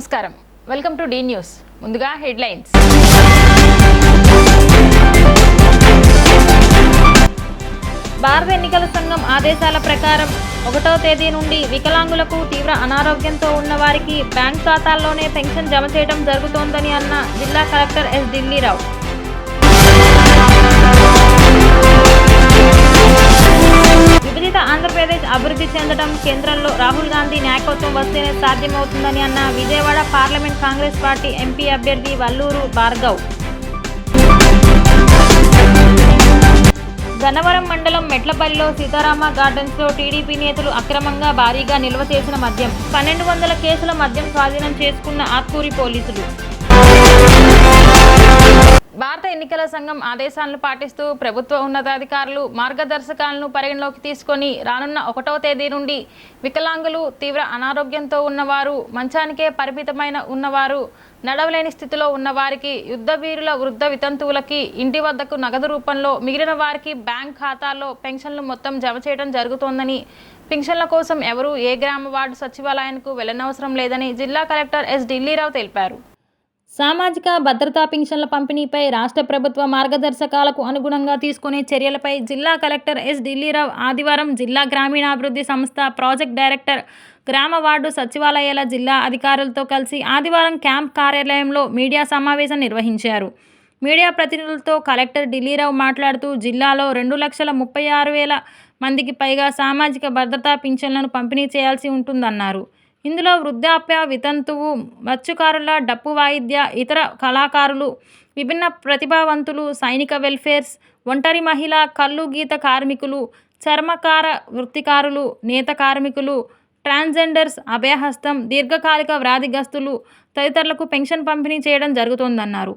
నమస్కారం. Welcome to the news. ముందుగా headlines. భారత ఎన్నికల సంఘం ఆదేశాల ప్రకారం 1వ తేదీ నుండి వికలాంగులకు తీవ్ర అనారోగ్యంతో ఉన్న వారికి బ్యాంక్ ఖాతాల్లోనే పెన్షన్ జమ చేయడం జరుగుతోందని అన్న జిల్లా కలెక్టర్ ఎస్ ఢిల్లీరావు. విభజిత ఆంధ్రప్రదేశ్ అభివృద్ధి చెందడం కేంద్రంలో రాహుల్ గాంధీ నాయకత్వం వస్తేనే సాధ్యమవుతుందని అన్న Vijayawada parliament Congress party MP అభ్యర్థి వల్లూరు భార్గవ్. గన్నవరం మండలం మెట్లపల్లిలో సీతారామ గార్డెన్స్లో టీడీపీ నేతలు అక్రమంగా భారీగా నిల్వ చేసిన మద్యం 1200 కేసుల మద్యం స్వాధీనం చేసుకున్న ఆత్కూరి పోలీసులు. భారత ఎన్నికల సంఘం ఆదేశాలను పాటిస్తూ ప్రభుత్వ ఉన్నతాధికారులు మార్గదర్శకాలను పరిగణలోకి తీసుకొని రానున్న 1వ తేదీ నుండి వికలాంగులు, తీవ్ర అనారోగ్యంతో ఉన్నవారు, మంచానికే పరిమితమైన ఉన్నవారు, నడవలేని స్థితిలో ఉన్నవారికి, యుద్ధవీరుల వృద్ధ వితంతువులకి ఇంటి వద్దకు నగదు రూపంలో, మిగిలిన వారికి బ్యాంక్ ఖాతాల్లో పెన్షన్లు మొత్తం జమ చేయడం జరుగుతోందని, పెన్షన్ల కోసం ఎవరూ ఏ గ్రామ వార్డు సచివాలయానికి వెళ్లనవసరం లేదని జిల్లా కలెక్టర్ ఎస్ ఢిల్లీరావు తెలిపారు. సామాజిక భద్రతా పెన్షన్ల పంపిణీపై రాష్ట్ర ప్రభుత్వ మార్గదర్శకాలకు అనుగుణంగా తీసుకునే చర్యలపై జిల్లా కలెక్టర్ ఎస్ ఢిల్లీరావు ఆదివారం జిల్లా గ్రామీణాభివృద్ధి సంస్థ ప్రాజెక్ట్ డైరెక్టర్, గ్రామ వార్డు సచివాలయాల జిల్లా అధికారులతో కలిసి ఆదివారం క్యాంప్ కార్యాలయంలో మీడియా సమావేశం నిర్వహించారు. మీడియా ప్రతినిధులతో కలెక్టర్ ఢిల్లీరావు మాట్లాడుతూ జిల్లాలో 2,36,000 మందికి పైగా సామాజిక భద్రతా పింఛన్లను పంపిణీ చేయాల్సి ఉంటుందన్నారు. ఇందులో వృద్ధాప్య, వితంతువు, మత్స్యకారుల, డప్పు వాయిద్య, ఇతర కళాకారులు, విభిన్న ప్రతిభావంతులు, సైనిక వెల్ఫేర్స్, ఒంటరి మహిళ, కల్లు గీత కార్మికులు, చర్మకార వృత్తికారులు, నేత కార్మికులు, ట్రాన్స్జెండర్స్, అభయహస్తం, దీర్ఘకాలిక వ్యాధిగ్రస్తులు తదితరులకు పెన్షన్ పంపిణీ చేయడం జరుగుతోందన్నారు.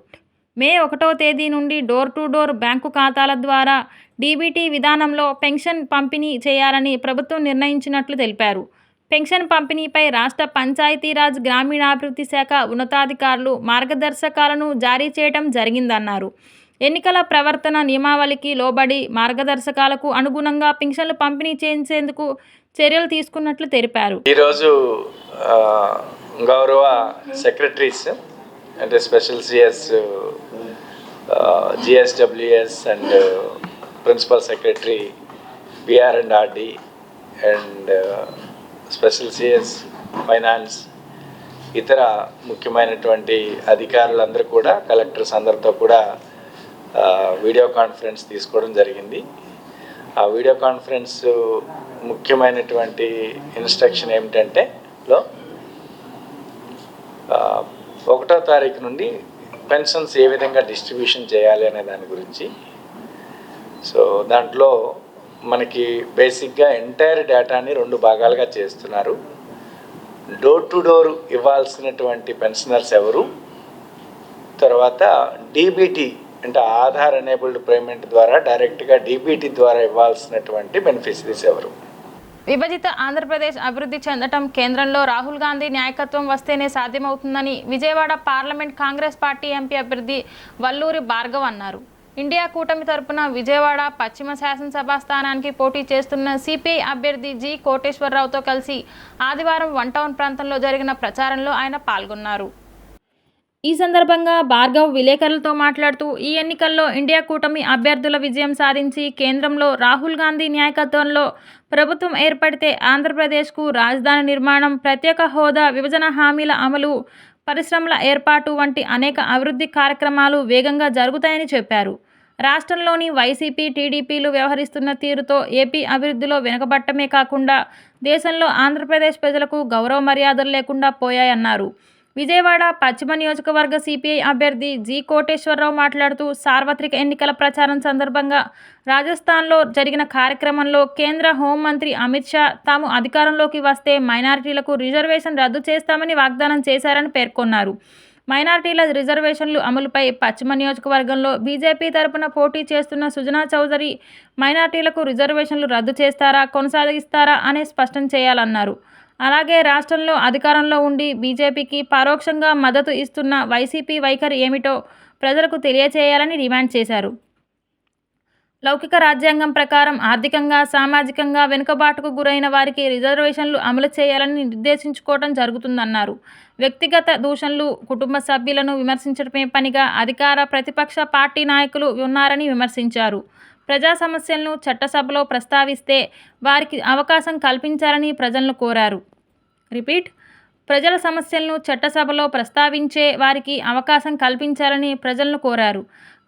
మే 1వ తేదీ నుండి డోర్ టు డోర్ బ్యాంకు ఖాతాల ద్వారా డీబీటీ విధానంలో పెన్షన్ పంపిణీ చేయాలని ప్రభుత్వం నిర్ణయించినట్లు తెలిపారు. పెన్షన్ పంపిణీపై రాష్ట్ర పంచాయతీరాజ్ గ్రామీణాభివృద్ధి శాఖ ఉన్నతాధికారులు మార్గదర్శకాలను జారీ చేయడం జరిగిందన్నారు. ఎన్నికల ప్రవర్తన నియమావళికి లోబడి మార్గదర్శకాలకు అనుగుణంగా పెన్షన్లు పంపిణీ చేసేందుకు చర్యలు తీసుకున్నట్లు తెలిపారు. ఈరోజు గౌరవ సెక్రటరీస్ అంటే special CS, GSWS and principal secretary, BR and RD and special CS finance, ఇతర ముఖ్యమైనటువంటి అధికారులందరూ కూడా కలెక్టర్స్ అందరితో కూడా వీడియో కాన్ఫరెన్స్ తీసుకోవడం జరిగింది. ఆ వీడియో కాన్ఫరెన్స్ ముఖ్యమైనటువంటి ఇన్స్ట్రక్షన్ ఏమిటంటే 1వ తారీఖు నుండి పెన్షన్స్ ఏ విధంగా డిస్ట్రిబ్యూషన్ చేయాలి అనే దాని గురించి. సో దాంట్లో మనకి బేసిక్గా ఎంటైర్ డేటాని 2 భాగాలుగా చేస్తున్నారు. డోర్ టు డోర్ ఇవ్వాల్సినటువంటి పెన్షనర్స్ ఎవరు, తర్వాత డీబీటీ అంటే ఆధార్ ఎనేబుల్డ్ పేమెంట్ ద్వారా డైరెక్ట్గా డీబీటీ ద్వారా ఇవ్వాల్సినటువంటి బెనిఫిషరీస్ ఎవరు. విభజిత ఆంధ్రప్రదేశ్ అభివృద్ధి చెందడం కేంద్రంలో రాహుల్ గాంధీ నాయకత్వం వస్తేనే సాధ్యమవుతుందని Vijayawada parliament Congress party MP అభ్యర్థి వల్లూరి భార్గవ్ అన్నారు. ఇండియా కూటమి తరపున విజయవాడ పశ్చిమ శాసనసభ స్థానానికి పోటీ చేస్తున్న సిపిఐ అభ్యర్థి జి కోటేశ్వరరావుతో కలిసి ఆదివారం 1 టౌన్ ప్రాంతంలో జరిగిన ప్రచారంలో ఆయన పాల్గొన్నారు. ఈ సందర్భంగా భార్గవ్ విలేకరులతో మాట్లాడుతూ ఈ ఎన్నికల్లో ఇండియా కూటమి అభ్యర్థుల విజయం సాధించి కేంద్రంలో రాహుల్ గాంధీ నాయకత్వంలో ప్రభుత్వం ఏర్పడితే ఆంధ్రప్రదేశ్కు రాజధాని నిర్మాణం, ప్రత్యేక హోదా, విభజన హామీల అమలు, పరిశ్రమల ఏర్పాటు వంటి అనేక అభివృద్ధి కార్యక్రమాలు వేగంగా జరుగుతాయని చెప్పారు. రాష్ట్రంలోని వైసీపీ, టీడీపీలు వ్యవహరిస్తున్న తీరుతో ఏపీ అభివృద్ధిలో వెనుకబట్టమే కాకుండా దేశంలో ఆంధ్రప్రదేశ్ ప్రజలకు గౌరవ మర్యాదలు లేకుండా పోయాయన్నారు. విజయవాడ పశ్చిమ నియోజకవర్గ సిపిఐ అభ్యర్థి జి కోటేశ్వరరావు మాట్లాడుతూ సార్వత్రిక ఎన్నికల ప్రచారం సందర్భంగా రాజస్థాన్లో జరిగిన కార్యక్రమంలో కేంద్ర హోంమంత్రి అమిత్ షా తాము అధికారంలోకి వస్తే మైనారిటీలకు రిజర్వేషన్ రద్దు చేస్తామని వాగ్దానం చేశారని పేర్కొన్నారు. మైనారిటీల రిజర్వేషన్లు అమలుపై పశ్చిమ నియోజకవర్గంలో బీజేపీ తరపున పోటీ చేస్తున్న సుజనా చౌదరి మైనారిటీలకు రిజర్వేషన్లు రద్దు చేస్తారా, కొనసాగిస్తారా అనే స్పష్టం చేయాలన్నారు. అలాగే రాష్ట్రంలో అధికారంలో ఉండి బీజేపీకి పరోక్షంగా మద్దతు ఇస్తున్న వైసీపీ వైఖరి ఏమిటో ప్రజలకు తెలియచేయాలని డిమాండ్ చేశారు. లౌకిక రాజ్యాంగం ప్రకారం ఆర్థికంగా, సామాజికంగా వెనుకబాటుకు గురైన వారికి రిజర్వేషన్లు అమలు చేయాలని నిర్దేశించుకోవడం జరుగుతుందన్నారు. వ్యక్తిగత దూషణలు, కుటుంబ సభ్యులను విమర్శించడమే పనిగా అధికార, ప్రతిపక్ష పార్టీ నాయకులు ఉన్నారని విమర్శించారు. ప్రజా సమస్యలను చట్టసభలో ప్రస్తావిస్తే వారికి అవకాశం కల్పించాలని ప్రజలను కోరారు. ప్రజల సమస్యలను చట్టసభలో ప్రస్తావించే వారికి అవకాశం కల్పించాలని ప్రజలను కోరారు.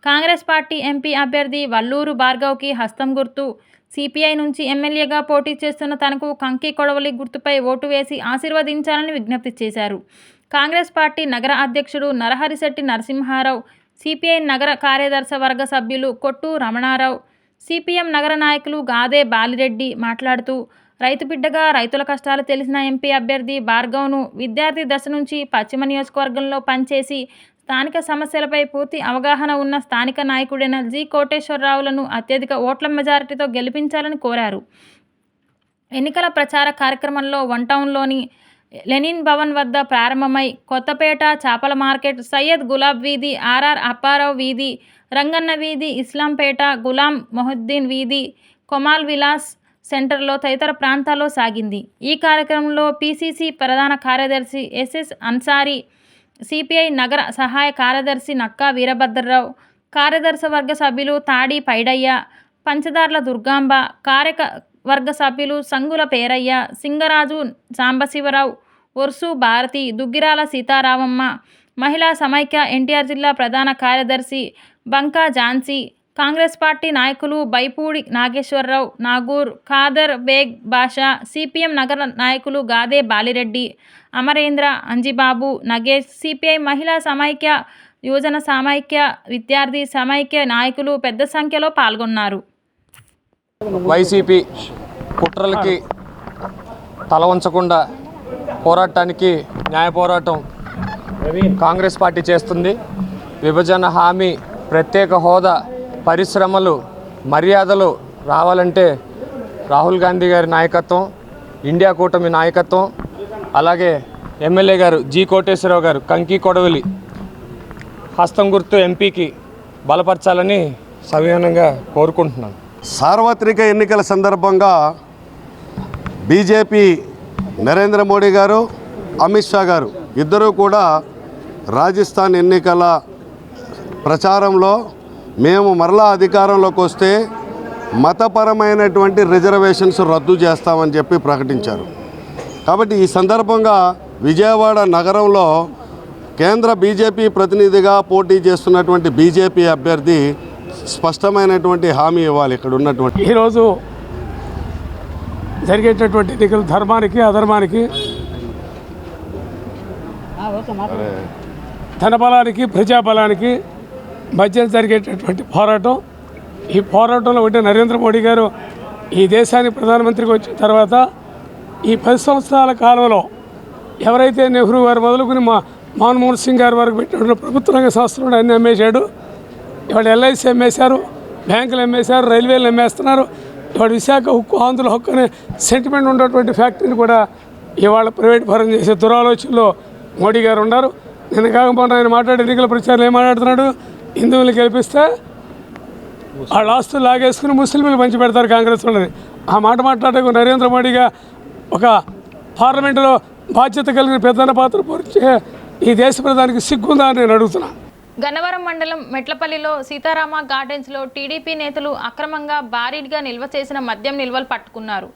కాంగ్రెస్ పార్టీ ఎంపీ అభ్యర్థి వల్లూరు భార్గవ్కి హస్తం గుర్తు, సిపిఐ నుంచి ఎమ్మెల్యేగా పోటీ చేస్తున్న తనకు కంకి కొడవలి గుర్తుపై ఓటు వేసి ఆశీర్వదించాలని విజ్ఞప్తి చేశారు. కాంగ్రెస్ పార్టీ నగర అధ్యక్షుడు నరహరిశెట్టి నరసింహారావు, సిపిఐ నగర కార్యదర్శి వర్గ సభ్యులు కొట్టు రమణారావు, సిపిఎం నగర నాయకులు గాదే బాలిరెడ్డి మాట్లాడుతూ, రైతు బిడ్డగా రైతుల కష్టాలు తెలిసిన ఎంపీ అభ్యర్థి భార్గవ్ను విద్యార్థి దశ నుంచి పశ్చిమ నియోజకవర్గంలో పనిచేసి స్థానిక సమస్యలపై పూర్తి అవగాహన ఉన్న స్థానిక నాయకుడైన జి కోటేశ్వరరావులను అత్యధిక ఓట్ల మెజారిటీతో గెలిపించాలని కోరారు. ఎన్నికల ప్రచార కార్యక్రమంలో వన్ టౌన్లోని లెనిన్ భవన్ వద్ద ప్రారంభమై కొత్తపేట, చాపల మార్కెట్, సయ్యద్ గులాబ్ వీధి, ఆర్ఆర్ అప్పారావు వీధి, రంగన్న వీధి, ఇస్లాంపేట, గులాం మొహద్దీన్ వీధి, కొమాల్ విలాస్ సెంటర్లో తదితర ప్రాంతాల్లో సాగింది. ఈ కార్యక్రమంలో పిసిసి ప్రధాన కార్యదర్శి ఎస్ఎస్ అన్సారీ, సిపిఐ నగర సహాయ కార్యదర్శి నక్కా వీరభద్రరావు, కార్యదర్శి వర్గ సభ్యులు తాడి పైడయ్య, పంచదార్ల దుర్గాంబ, కార్యవర్గ సభ్యులు సంగుల పేరయ్య, సింగరాజు సాంబశివరావు, ఒర్సు భారతి, దుగ్గిరాల సీతారామమ్మ, మహిళా సమైక్య ఎన్టీఆర్ జిల్లా ప్రధాన కార్యదర్శి బంకా ఝాన్సీ, కాంగ్రెస్ పార్టీ నాయకులు బైపూడి నాగేశ్వరరావు, నాగూర్, ఖాదర్ బేగ్ బాషా, సిపిఎం నగర నాయకులు గాదే బాలిరెడ్డి, అమరేంద్ర, అంజిబాబు, నగేష్, సిపిఐ మహిళా సమైక్య, యువజన సమైక్య, విద్యార్థి సమైక్య నాయకులు పెద్ద సంఖ్యలో పాల్గొన్నారు. వైసీపీ కుట్రలకి తల వంచకుండా పోరాటానికి న్యాయ పోరాటం కాంగ్రెస్ పార్టీ చేస్తుంది. విభజన హామీ, ప్రత్యేక హోదా, పరిశ్రమలు, మర్యాదలు రావాలంటే రాహుల్ గాంధీ గారి నాయకత్వం, ఇండియా కూటమి నాయకత్వం, అలాగే ఎమ్మెల్యే గారు జి కోటేశ్వరరావు గారు కంకి కొడవలి హస్తం గుర్తు ఎంపీకి బలపరచాలని సవినయంగా కోరుకుంటున్నాను. సార్వత్రిక ఎన్నికల సందర్భంగా బీజేపీ నరేంద్ర మోడీ గారు, అమిత్ షా గారు ఇద్దరూ కూడా రాజస్థాన్ ఎన్నికల ప్రచారంలో మేము మరలా అధికారంలోకి వస్తే మతపరమైనటువంటి రిజర్వేషన్స్ రద్దు చేస్తామని చెప్పి ప్రకటించారు. కాబట్టి ఈ సందర్భంగా విజయవాడ నగరంలో కేంద్ర బీజేపీ ప్రతినిధిగా పోటీ చేస్తున్నటువంటి బీజేపీ అభ్యర్థి స్పష్టమైనటువంటి హామీ ఇవ్వాలి. ఇక్కడ ఉన్నటువంటి ఈరోజు జరిగేటటువంటి ఎన్నికలు ధర్మానికి, అధర్మానికి, ధనబలానికి, ప్రజాబలానికి మధ్య జరిగేటటువంటి పోరాటం. ఈ పోరాటంలో ఉంటే నరేంద్ర మోడీ గారు ఈ దేశానికి ప్రధానమంత్రికి వచ్చిన తర్వాత ఈ 10 సంవత్సరాల కాలంలో ఎవరైతే నెహ్రూ గారు మొదలుకుని మన్మోహన్ సింగ్ గారి వరకు పెట్టిన ప్రభుత్వ రంగ సంస్థలు అన్నీ అమ్మేశాడు. ఇవాళ ఎల్ఐసి అమ్మేశారు, బ్యాంకులు అమ్మేశారు, రైల్వేలు అమ్మేస్తున్నారు. ఇవాళ విశాఖ హక్కు, ఆంధ్రుల హక్కు అనే సెంటిమెంట్ ఉన్నటువంటి ఫ్యాక్టరీని కూడా ఇవాళ ప్రైవేట్ పరం చేసే దురాలోచనలో మోడీ గారు ఉన్నారు. నిన్న కాకపోతే ఆయన మాట్లాడే ఎన్నికల ప్రచారం ఏం మాట్లాడుతున్నాడు? హిందువులు గెలిపిస్తే వాళ్ళ ఆస్తులు లాగేసుకుని ముస్లింలు పంచి పెడతారు కాంగ్రెస్ వాళ్ళని. ఆ మాట మాట్లాడకు నరేంద్ర మోడీగా ఒక పార్లమెంటులో బాధ్యత కలిగిన పెద్దన్న పాత్ర పోర్చే ఈ దేశ ప్రధానికి సిగ్గుందా అని నేను అడుగుతున్నా. గన్నవరం మండలం మెట్లపల్లిలో సీతారామ గార్డెన్స్లో టీడీపీ నేతలు అక్రమంగా భారీగా నిల్వ చేసిన మద్యం నిల్వలు పట్టుకున్నారు.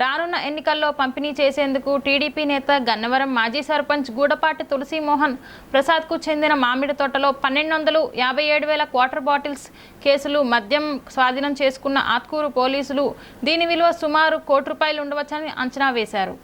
రానున్న ఎన్నికల్లో పంపిణీ చేసేందుకు టీడీపీ నేత గన్నవరం మాజీ సర్పంచ్ గూడపాటి తులసీమోహన్ ప్రసాద్కు చెందిన మామిడి తోటలో 1257,000 క్వార్టర్ బాటిల్స్ కేసులు మద్యం స్వాధీనం చేసుకున్న ఆత్కూరు పోలీసులు దీని విలువ సుమారు ₹1 ఉండవచ్చని అంచనా వేశారు.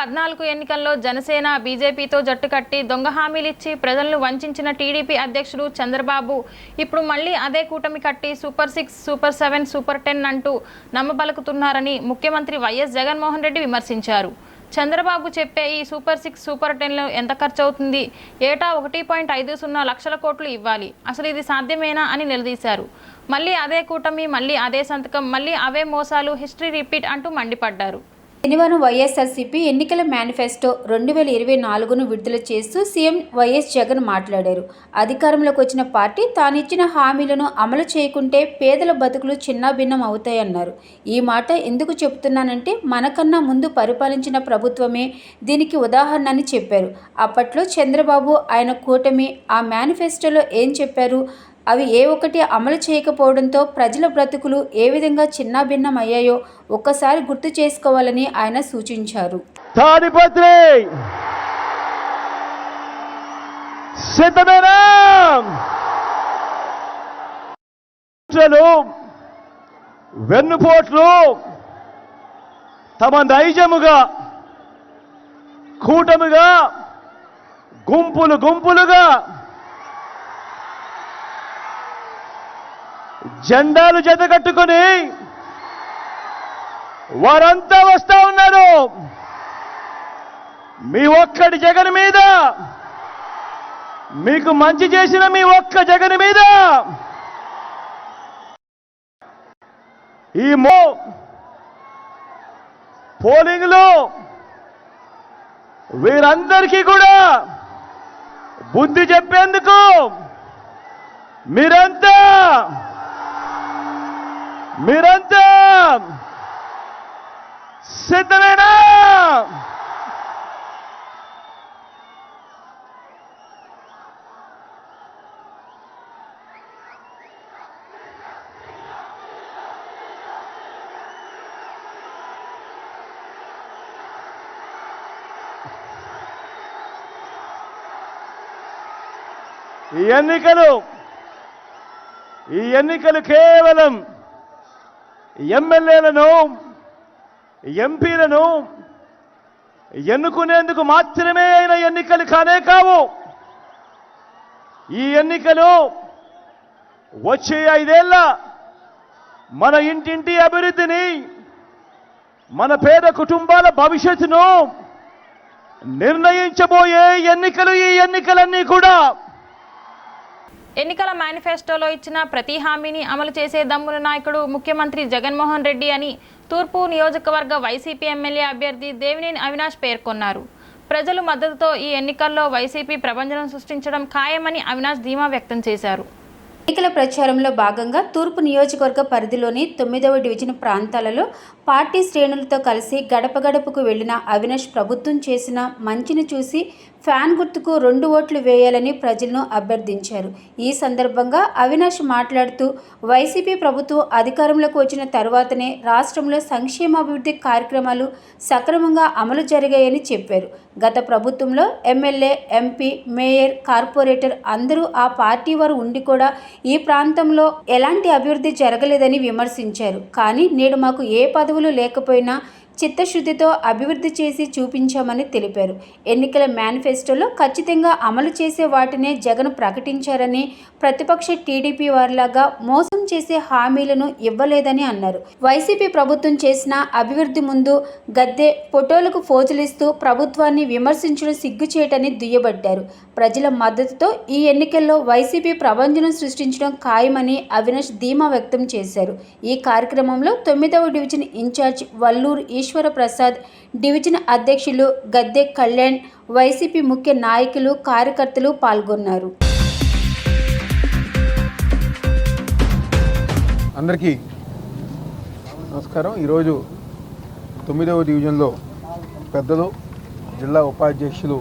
2014 ఎన్నికల్లో జనసేన బీజేపీతో జట్టు కట్టి దొంగ హామీలిచ్చి ప్రజలను వంచిన టీడీపీ అధ్యక్షుడు చంద్రబాబు ఇప్పుడు మళ్ళీ అదే కూటమి కట్టి సూపర్ 6, సూపర్ 7, సూపర్ 10 అంటూ నమ్మబలుకుతున్నారని ముఖ్యమంత్రి వైఎస్ జగన్మోహన్ రెడ్డి విమర్శించారు. చంద్రబాబు చెప్పే ఈ సూపర్ 6, సూపర్ 10లో ఎంత ఖర్చు అవుతుంది? ఏటా 1.50 లక్షల కోట్లు ఇవ్వాలి. అసలు ఇది సాధ్యమేనా అని నిలదీశారు. మళ్ళీ అదే కూటమి, మళ్ళీ అదే సంతకం, మళ్ళీ అవే మోసాలు, హిస్టరీ రిపీట్ అంటూ మండిపడ్డారు. శనివారం వైఎస్ఆర్సీపీ ఎన్నికల మేనిఫెస్టో 2024ను విడుదల చేస్తూ సీఎం వైఎస్ జగన్ మాట్లాడారు. అధికారంలోకి వచ్చిన పార్టీ తానిచ్చిన హామీలను అమలు చేయకుంటే పేదల బతుకులు చిన్నాభిన్నం అవుతాయన్నారు. ఈ మాట ఎందుకు చెబుతున్నానంటే మనకన్నా ముందు పరిపాలించిన ప్రభుత్వమే దీనికి ఉదాహరణ అని చెప్పారు. అప్పట్లో చంద్రబాబు, ఆయన కూటమి ఆ మేనిఫెస్టోలో ఏం చెప్పారు? అవి ఏ ఒక్కటి అమలు చేయకపోవడంతో ప్రజల బ్రతుకులు ఏ విధంగా చిన్నాభిన్నం అయ్యాయో ఒక్కసారి గుర్తు చేసుకోవాలని ఆయన సూచించారు. తాడిపత్రి సిద్ధమేనా? వెన్నుపోట్లు తమ నైజముగా కూటమిగా గుంపులు గుంపులుగా జెండాలు జతకట్టుకొని వారంతా వస్తా ఉన్నారు. మీ ఒక్కడి జగన్ మీద, మీకు మంచి చేసిన మీ ఒక్క జగన్ మీద ఈ పోలింగ్ లో వీరందరికీ కూడా బుద్ధి చెప్పేందుకు మీరంతా సిద్ధమేనా? ఈ ఎన్నికలు కేవలం ఎమ్మెల్యేలను, ఎంపీలను ఎన్నుకునేందుకు మాత్రమే అయిన ఎన్నికలు కానే కావు. ఈ ఎన్నికలు వచ్చే 5 ఏళ్ల మన ఇంటింటి అభివృద్ధిని, మన పేద కుటుంబాల భవిష్యత్తును నిర్ణయించబోయే ఎన్నికలు. ఈ ఎన్నికలన్నీ కూడా ఎన్నికల మేనిఫెస్టోలో ఇచ్చిన ప్రతి హామీని అమలు చేసే దమ్ముల నాయకుడు ముఖ్యమంత్రి జగన్మోహన్ రెడ్డి అని తూర్పు నియోజకవర్గ వైసీపీ ఎమ్మెల్యే అభ్యర్థి దేవినేని అవినాష్ పేర్కొన్నారు. ప్రజల మద్దతుతో ఈ ఎన్నికల్లో వైసీపీ ప్రభంజనం సృష్టించడం ఖాయమని అవినాష్ ధీమా వ్యక్తం చేశారు. ఎన్నికల ప్రచారంలో భాగంగా తూర్పు నియోజకవర్గ పరిధిలోని 9వ డివిజన్ ప్రాంతాలలో పార్టీ శ్రేణులతో కలిసి గడప గడపకు వెళ్లిన అవినాష్ ప్రభుత్వం చేసిన మంచిని చూసి ఫ్యాన్ గుర్తుకు 2 ఓట్లు వేయాలని ప్రజలను అభ్యర్థించారు. ఈ సందర్భంగా అవినాష్ మాట్లాడుతూ వైసీపీ ప్రభుత్వం అధికారంలోకి వచ్చిన తర్వాతనే రాష్ట్రంలో సంక్షేమాభివృద్ధి కార్యక్రమాలు సక్రమంగా అమలు జరిగాయని చెప్పారు. గత ప్రభుత్వంలో ఎమ్మెల్యే, ఎంపీ, మేయర్, కార్పొరేటర్ అందరూ ఆ పార్టీ వారు ఉండి కూడా ఈ ప్రాంతంలో ఎలాంటి అభివృద్ధి జరగలేదని విమర్శించారు. కానీ నేడు మాకు ఏ పదవులు లేకపోయినా చిత్తశుద్ధితో అభివృద్ధి చేసి చూపించామని తెలిపారు. ఎన్నికల మేనిఫెస్టోలో ఖచ్చితంగా అమలు చేసే వాటినే జగన్ ప్రకటించారని, ప్రతిపక్ష టీడీపీ వారిలాగా మోసం చేసే హామీలను ఇవ్వలేదని అన్నారు. వైసీపీ ప్రభుత్వం చేసిన అభివృద్ధి ముందు గద్దె ఫోటోలకు ఫోజులిస్తూ ప్రభుత్వాన్ని విమర్శించడం సిగ్గుచేటని దుయ్యబట్టారు. ప్రజల మద్దతుతో ఈ ఎన్నికల్లో వైసీపీ ప్రభంజనం సృష్టించడం ఖాయమని అవినాష్ ధీమా వ్యక్తం చేశారు. ఈ కార్యక్రమంలో 9వ డివిజన్ ఇన్ఛార్జ్ వల్లూరు ఈశ్వర ప్రసాద్, డివిజన్ అధ్యక్షులు గద్దె కళ్యాణ్, వైసీపీ ముఖ్య నాయకులు, కార్యకర్తలు పాల్గొన్నారు. అందరికీ నమస్కారం. ఈరోజు 9వ డివిజన్లో పెద్దలు, జిల్లా ఉపాధ్యక్షులు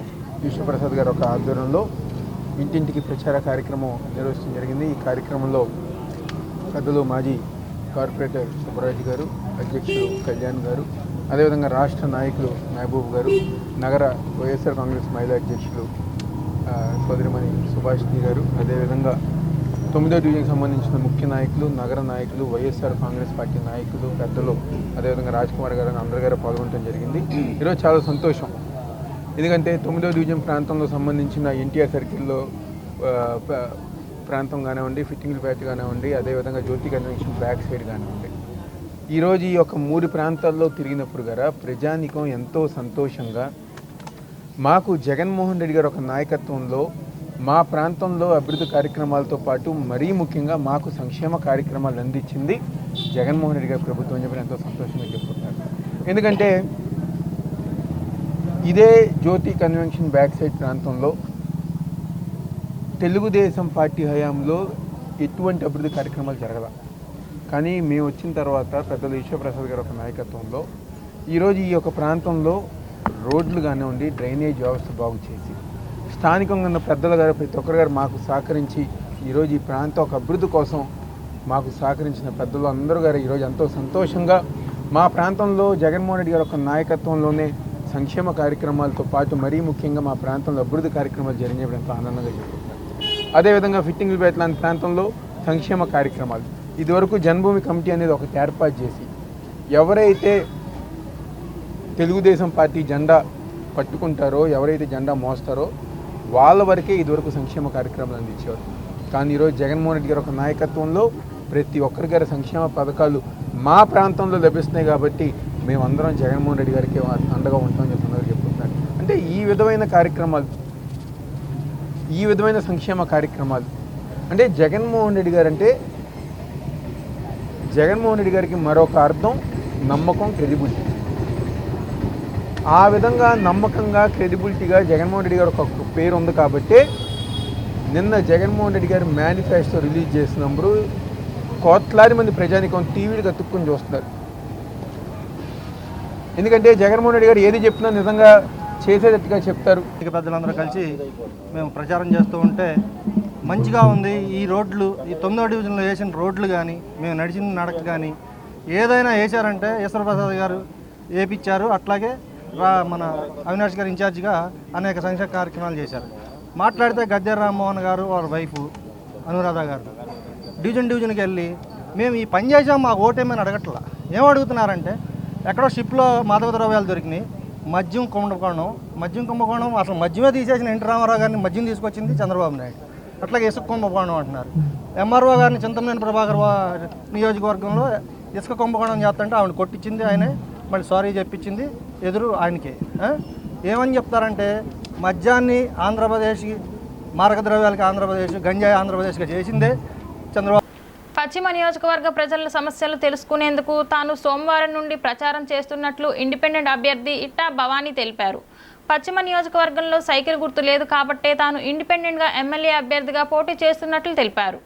ఈశ్వరప్రసాద్ గారు ఒక ఆధ్వర్యంలో ఇంటింటికి ప్రచార కార్యక్రమం నిర్వహించడం జరిగింది. ఈ కార్యక్రమంలో పెద్దలు మాజీ కార్పొరేటర్ సుబ్బరాజు గారు, అధ్యక్షులు కళ్యాణ్ గారు, అదేవిధంగా రాష్ట్ర నాయకులు మహబూబ్ గారు, నగర వైఎస్ఆర్ కాంగ్రెస్ మహిళా అధ్యక్షులు సోదరిమణి సుభాషిణి గారు, అదేవిధంగా 9వ డివిజన్కి సంబంధించిన ముఖ్య నాయకులు, నగర నాయకులు, వైఎస్ఆర్ కాంగ్రెస్ పార్టీ నాయకులు, పెద్దలు, అదేవిధంగా రాజ్ కుమార్ గారు అందరి గారు పాల్గొనడం జరిగింది. ఈరోజు చాలా సంతోషం. ఎందుకంటే 9వ డివిజన్ ప్రాంతంలో సంబంధించిన ఎన్టీఆర్ సర్కిల్లో ప్రాంతం కానివ్వండి, ఫిట్టింగ్ల ప్యాచ్ కానివ్వండి, అదేవిధంగా జ్యోతి కన్వెన్షన్ బ్యాక్ సైడ్ కానివ్వండి, ఈరోజు ఈ యొక్క 3 ప్రాంతాల్లో తిరిగినప్పుడు గారా ప్రజానికం ఎంతో సంతోషంగా మాకు జగన్మోహన్ రెడ్డి గారు ఒక నాయకత్వంలో మా ప్రాంతంలో అభివృద్ధి కార్యక్రమాలతో పాటు మరీ ముఖ్యంగా మాకు సంక్షేమ కార్యక్రమాలు అందించింది జగన్మోహన్ రెడ్డి గారి ప్రభుత్వం అని చెప్పి ఎంతో సంతోషంగా చెప్పుకుంటున్నారు. ఎందుకంటే ఇదే జ్యోతి కన్వెన్షన్ బ్యాక్ సైడ్ ప్రాంతంలో తెలుగుదేశం పార్టీ హయాంలో ఎటువంటి అభివృద్ధి కార్యక్రమాలు జరగల. కానీ మేము వచ్చిన తర్వాత పెద్దలు ఈశ్వరప్రసాద్ గారు ఒక నాయకత్వంలో ఈరోజు ఈ యొక్క ప్రాంతంలో రోడ్లు కానివ్వండి, డ్రైనేజ్ వ్యవస్థ బాగు చేసి స్థానికంగా ఉన్న పెద్దల గారు ప్రతి ఒక్కరు గారు మాకు సహకరించి ఈరోజు ఈ ప్రాంతం ఒక అభివృద్ధి కోసం మాకు సహకరించిన పెద్దలు అందరూ గారు ఈరోజు ఎంతో సంతోషంగా మా ప్రాంతంలో జగన్మోహన్ రెడ్డి గారు ఒక నాయకత్వంలోనే సంక్షేమ కార్యక్రమాలతో పాటు మరీ ముఖ్యంగా మా ప్రాంతంలో అభివృద్ధి కార్యక్రమాలు జరిగినప్పుడు ఎంతో ఆనందంగా జరుగుతున్నారు. అదేవిధంగా ఫిట్టింగ్లపేట లాంటి ప్రాంతంలో సంక్షేమ కార్యక్రమాలు ఇదివరకు జన్మభూమి కమిటీ అనేది ఒకటి ఏర్పాటు చేసి ఎవరైతే తెలుగుదేశం పార్టీ జెండా పట్టుకుంటారో, ఎవరైతే జెండా మోస్తారో వాళ్ళ వరకే ఇదివరకు సంక్షేమ కార్యక్రమాలు అందించేవారు. కానీ ఈరోజు జగన్మోహన్ రెడ్డి గారు ఒక నాయకత్వంలో ప్రతి ఒక్కరి గారి సంక్షేమ పథకాలు మా ప్రాంతంలో లభిస్తున్నాయి. కాబట్టి మేమందరం జగన్మోహన్ రెడ్డి గారికి అండగా ఉంటామని చెప్పి అందరూ చెప్తున్నారు. అంటే ఈ విధమైన కార్యక్రమాలు, ఈ విధమైన సంక్షేమ కార్యక్రమాలు అంటే జగన్మోహన్ రెడ్డి గారు అంటే జగన్మోహన్ రెడ్డి గారికి మరొక అర్థం నమ్మకం, క్రెడిబిలిటీ. ఆ విధంగా నమ్మకంగా, క్రెడిబిలిటీగా జగన్మోహన్ రెడ్డి గారు ఒక పేరు ఉంది. కాబట్టి నిన్న జగన్మోహన్ రెడ్డి గారు మేనిఫెస్టో రిలీజ్ చేసినప్పుడు కోట్లాది మంది ప్రజానికం టీవీలు అతుక్కుని చూస్తున్నారు. ఎందుకంటే జగన్మోహన్ రెడ్డి గారు ఏది చెప్పినా నిజంగా చేసేటట్టుగా చెప్తారు. పెద్దలందరూ కలిసి మేము ప్రచారం చేస్తూ ఉంటే మంచిగా ఉంది. ఈ రోడ్లు, ఈ 9వ డివిజన్లో వేసిన రోడ్లు కానీ, మేము నడిచిన నడక కానీ ఏదైనా వేశారంటే ఈశ్వరప్రసాద్ గారు వేపించారు. అట్లాగే మన అవినాష్ గారు ఇన్ఛార్జిగా అనేక సంక్షేమ కార్యక్రమాలు చేశారు. మాట్లాడితే గద్దె రామ్మోహన్ గారు వాళ్ళ వైఫ్ అనురాధ గారు డివిజన్కి వెళ్ళి మేము ఈ పని చేసాం, మాకు ఓటేమని అడగట్లా. ఏం అడుగుతున్నారంటే ఎక్కడో షిప్లో మాదక ద్రవ్యాలు దొరికినాయి, మద్యం కుంభకోణం అసలు మద్యమే తీసేసిన ఎన్టీ రామారావు గారిని మద్యం తీసుకొచ్చింది చంద్రబాబు నాయుడు. అట్లాగే ఇసుక కుంభకోణం అంటున్నారు. ఎంఆర్ఓ గారిని చింతమనేని ప్రభాకర్ నియోజకవర్గంలో ఇసుక కుంభకోణం చేస్తుంటే ఆవిడ కొట్టించింది ఆయనే, మళ్ళీ సారీ చెప్పించింది ఎదురు ఆయనకే. ఏమని చెప్తారంటే మద్యాన్ని ఆంధ్రప్రదేశ్కి, మారక ద్రవ్యాలకి ఆంధ్రప్రదేశ్, గంజాయి ఆంధ్రప్రదేశ్గా చేసిందే చంద్రబాబు. పశ్చిమ నియోజకవర్గ ప్రజల సమస్యలు తెలుసుకునేందుకు తాను సోమవారం నుండి ప్రచారం చేస్తున్నట్లు ఇండిపెండెంట్ అభ్యర్థి ఇట్టా భవానీ తెలిపారు. పశ్చిమ నియోజకవర్గంలో సైకిల్ గుర్తు లేదు కాబట్టే తాను ఇండిపెండెంట్గా ఎమ్మెల్యే అభ్యర్థిగా పోటీ చేస్తున్నట్లు తెలిపారు.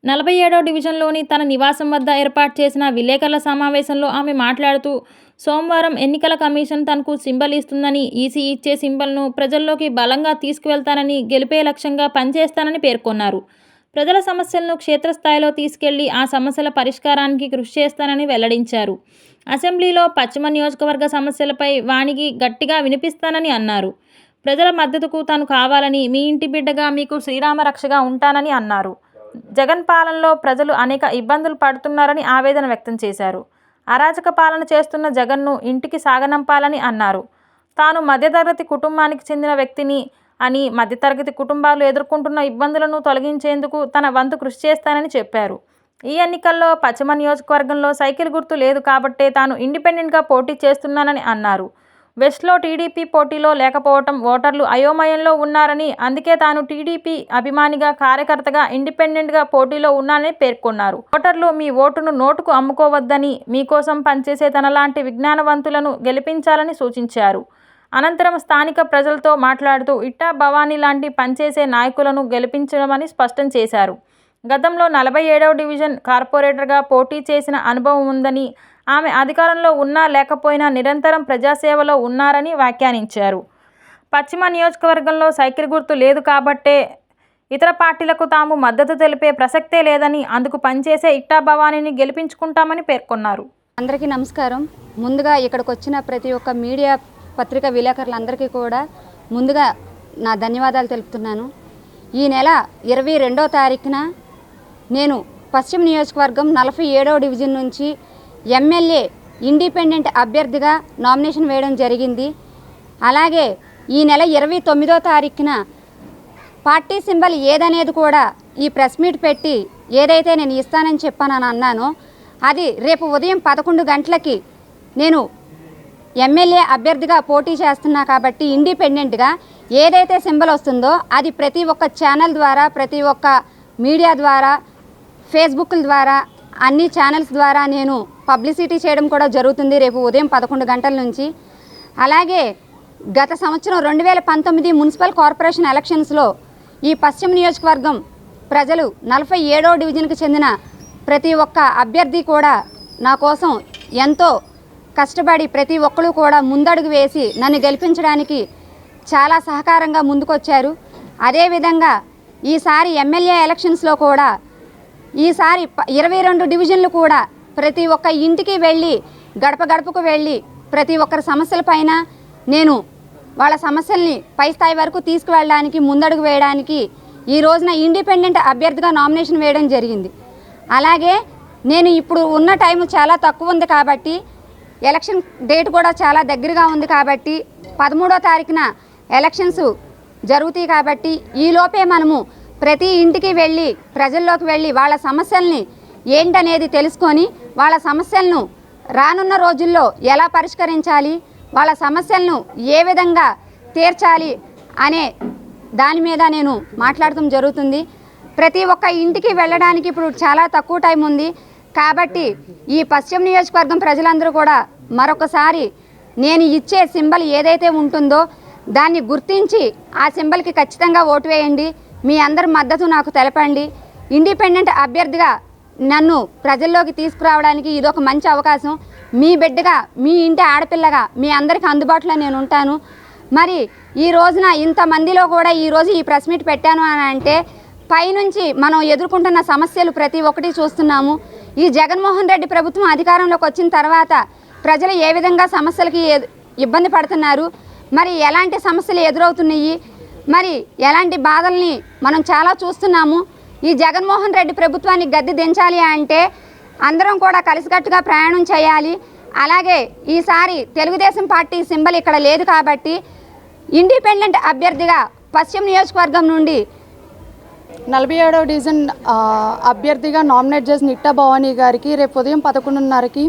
47వ డివిజన్లోని తన నివాసం వద్ద ఏర్పాటు చేసిన విలేకరుల సమావేశంలో ఆమె మాట్లాడుతూ సోమవారం ఎన్నికల కమిషన్ తనకు సింబల్ ఇస్తుందని, ఈసీ ఇచ్చే సింబల్ను ప్రజల్లోకి బలంగా తీసుకువెళ్తానని, గెలిపే లక్ష్యంగా పనిచేస్తానని పేర్కొన్నారు. ప్రజల సమస్యలను క్షేత్రస్థాయిలో తీసుకెళ్లి ఆ సమస్యల పరిష్కారానికి కృషి చేస్తానని వెల్లడించారు. అసెంబ్లీలో పశ్చిమ నియోజకవర్గ సమస్యలపై వాణికి గట్టిగా వినిపిస్తానని అన్నారు. ప్రజల మద్దతుకు తాను కావాలని, మీ ఇంటి బిడ్డగా మీకు శ్రీరామ రక్షగా ఉంటానని అన్నారు. జగన్ పాలనలో ప్రజలు అనేక ఇబ్బందులు పడుతున్నారని ఆవేదన వ్యక్తం చేశారు. అరాచక పాలన చేస్తున్న జగన్ను ఇంటికి సాగనంపాలని అన్నారు. తాను మధ్యతరగతి కుటుంబానికి చెందిన వ్యక్తిని అని, మధ్యతరగతి కుటుంబాలు ఎదుర్కొంటున్న ఇబ్బందులను తొలగించేందుకు తన వంతు కృషి చేస్తానని చెప్పారు. ఈ ఎన్నికల్లో పశ్చిమ నియోజకవర్గంలో సైకిల్ గుర్తు లేదు కాబట్టే తాను ఇండిపెండెంట్గా పోటీ చేస్తున్నానని అన్నారు. వెస్ట్లో టీడీపీ పోటీలో లేకపోవటం ఓటర్లు అయోమయంలో ఉన్నారని, అందుకే తాను టీడీపీ అభిమానిగా, కార్యకర్తగా ఇండిపెండెంట్గా పోటీలో ఉన్నానని పేర్కొన్నారు. ఓటర్లు మీ ఓటును నోటుకు అమ్ముకోవద్దని, మీకోసం పనిచేసే తనలాంటి విజ్ఞానవంతులను గెలిపించాలని సూచించారు. అనంతరం స్థానిక ప్రజలతో మాట్లాడుతూ ఇట్టా భవానీ లాంటి పనిచేసే నాయకులను గెలిపించడమని స్పష్టం చేశారు. గతంలో 47వ డివిజన్ కార్పొరేటర్గా పోటీ చేసిన అనుభవం ఉందని, ఆమె అధికారంలో ఉన్నా లేకపోయినా నిరంతరం ప్రజాసేవలో ఉన్నారని వ్యాఖ్యానించారు. పశ్చిమ నియోజకవర్గంలో సైకిల్ గుర్తు లేదు కాబట్టే ఇతర పార్టీలకు తాము మద్దతు తెలిపే ప్రసక్తే లేదని, అందుకు పనిచేసే ఇట్టా భవానీని గెలిపించుకుంటామని పేర్కొన్నారు. అందరికీ నమస్కారం. ముందుగా ఇక్కడికి వచ్చిన ప్రతి ఒక్క మీడియా, పత్రికా విలేకరులందరికీ కూడా ముందుగా నా ధన్యవాదాలు తెలుపుతున్నాను. ఈ నెల 22వ తారీఖున నేను పశ్చిమ నియోజకవర్గం 47వ డివిజన్ నుంచి ఎమ్మెల్యే ఇండిపెండెంట్ అభ్యర్థిగా నామినేషన్ వేయడం జరిగింది. అలాగే ఈ నెల 29వ తారీఖున పార్టీ సింబల్ ఏదనేది కూడా ఈ ప్రెస్ మీట్ పెట్టి ఏదైతే నేను ఇస్తానని చెప్పానని అన్నానో అది రేపు ఉదయం 11 గంటలకి నేను ఎమ్మెల్యే అభ్యర్థిగా పోటీ చేస్తున్నా కాబట్టి ఇండిపెండెంట్గా ఏదైతే సింబల్ వస్తుందో అది ప్రతి ఒక్క ఛానల్ ద్వారా, ప్రతి ఒక్క మీడియా ద్వారా, ఫేస్బుక్ల ద్వారా, అన్ని ఛానల్స్ ద్వారా నేను పబ్లిసిటీ చేయడం కూడా జరుగుతుంది రేపు ఉదయం 11 గంటల నుంచి. అలాగే గత సంవత్సరం 2019 మున్సిపల్ కార్పొరేషన్ ఎలక్షన్స్లో ఈ పశ్చిమ నియోజకవర్గం ప్రజలు 47వ డివిజన్కి చెందిన ప్రతి ఒక్క అభ్యర్థి కూడా నా కోసం ఎంతో కష్టపడి ప్రతి ఒక్కరు కూడా ముందడుగు వేసి నన్ను గెలిపించడానికి చాలా సహకారంగా ముందుకొచ్చారు. అదేవిధంగా ఈసారి ఎమ్మెల్యే ఎలక్షన్స్లో కూడా ఈసారి 22 డివిజన్లు కూడా ప్రతి ఒక్క ఇంటికి వెళ్ళి గడప గడపకు వెళ్ళి ప్రతి ఒక్కరి సమస్యలపైన నేను వాళ్ళ సమస్యల్ని పై స్థాయి వరకు తీసుకువెళ్ళడానికి ముందడుగు వేయడానికి ఈ రోజున ఇండిపెండెంట్ అభ్యర్థిగా నామినేషన్ వేయడం జరిగింది. అలాగే నేను ఇప్పుడు ఉన్న టైం చాలా తక్కువ ఉంది కాబట్టి ఎలక్షన్ డేట్ కూడా చాలా దగ్గరగా ఉంది కాబట్టి 13వ తారీఖున ఎలక్షన్స్ జరుగుతాయి కాబట్టి ఈలోపే మనము ప్రతి ఇంటికి వెళ్ళి ప్రజల్లోకి వెళ్ళి వాళ్ళ సమస్యల్ని ఏంటనేది తెలుసుకొని వాళ్ళ సమస్యలను రానున్న రోజుల్లో ఎలా పరిష్కరించాలి, వాళ్ళ సమస్యలను ఏ విధంగా తీర్చాలి అనే దాని మీద నేను మాట్లాడటం జరుగుతుంది. ప్రతి ఒక్క ఇంటికి వెళ్ళడానికి ఇప్పుడు చాలా తక్కువ టైం ఉంది కాబట్టి ఈ పశ్చిమ నియోజకవర్గం ప్రజలందరూ కూడా మరొకసారి నేను ఇచ్చే సింబల్ ఏదైతే ఉంటుందో దాన్ని గుర్తించి ఆ సింబల్కి ఖచ్చితంగా ఓటు వేయండి. మీ అందరి మద్దతు నాకు తెలపండి. ఇండిపెండెంట్ అభ్యర్థిగా నన్ను ప్రజల్లోకి తీసుకురావడానికి ఇదొక మంచి అవకాశం. మీ బిడ్డగా, మీ ఇంటి ఆడపిల్లగా మీ అందరికీ అందుబాటులో నేను ఉంటాను. మరి ఈ రోజున ఇంతమందిలో కూడా ఈరోజు ఈ ప్రెస్ మీట్ పెట్టాను అని అంటే పైనుంచి మనం ఎదుర్కొంటున్న సమస్యలు ప్రతి ఒక్కటి చూస్తున్నాము. ఈ జగన్మోహన్ రెడ్డి ప్రభుత్వం అధికారంలోకి వచ్చిన తర్వాత ప్రజలు ఏ విధంగా సమస్యలకి ఇబ్బంది పడుతున్నారు, మరి ఎలాంటి సమస్యలు ఎదురవుతున్నాయి, మరి ఎలాంటి బాధల్ని మనం చాలా చూస్తున్నాము. ఈ జగన్మోహన్ రెడ్డి ప్రభుత్వాన్ని గద్దె దించాలి అంటే అందరం కూడా కలిసికట్టుగా ప్రయాణం చేయాలి. అలాగే ఈసారి తెలుగుదేశం పార్టీ సింబల్ ఇక్కడ లేదు కాబట్టి ఇండిపెండెంట్ అభ్యర్థిగా పశ్చిమ నియోజకవర్గం నుండి 47వ డివిజన్ అభ్యర్థిగా నామినేట్ చేసిన నిట్టా భవానీ గారికి రేపు ఉదయం 11:30కి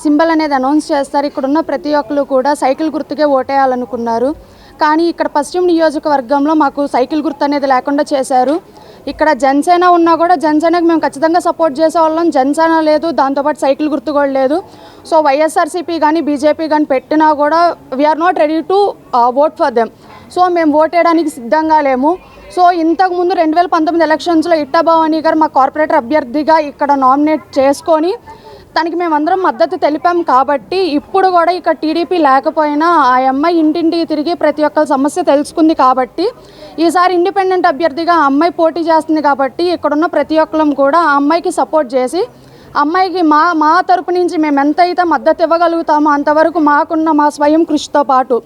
సింబల్ అనేది అనౌన్స్ చేస్తారు. ఇక్కడున్న ప్రతి ఒక్కరు కూడా సైకిల్ గుర్తుకే ఓటేయాలనుకున్నారు. కానీ ఇక్కడ పశ్చిమ నియోజకవర్గంలో మాకు సైకిల్ గుర్తు అనేది లేకుండా చేశారు. ఇక్కడ జనసేన ఉన్నా కూడా జనసేనకు మేము ఖచ్చితంగా సపోర్ట్ చేసేవాళ్ళం. జనసేన లేదు, దాంతోపాటు సైకిల్ గుర్తు కూడా లేదు. సో వైఎస్ఆర్సీపీ కానీ బీజేపీ కానీ పెట్టినా కూడా we are not ready to vote for them. So మేము ఓట్ వేయడానికి సిద్ధంగా లేము. సో ఇంతకుముందు 2019 ఎలక్షన్స్లో నిట్టా భవానీ గారు మా కార్పొరేటర్ అభ్యర్థిగా ఇక్కడ నామినేట్ చేసుకొని తనకి మేమందరం మద్దతు తెలిపాం కాబట్టి ఇప్పుడు కూడా ఇక్కడ టీడీపీ లేకపోయినా ఆ అమ్మాయి ఇంటింటికి తిరిగి ప్రతి ఒక్క సమస్య తెలుసుకుంది కాబట్టి ఈసారి ఇండిపెండెంట్ అభ్యర్థిగా ఆ అమ్మాయి పోటీ చేస్తుంది కాబట్టి ఇక్కడున్న ప్రతి ఒక్కరం కూడా ఆ అమ్మాయికి సపోర్ట్ చేసి అమ్మాయికి మా తరపు నుంచి మేము ఎంతైతే మద్దతు ఇవ్వగలుగుతామో అంతవరకు మాకున్న మా స్వయం కృషితో పాటు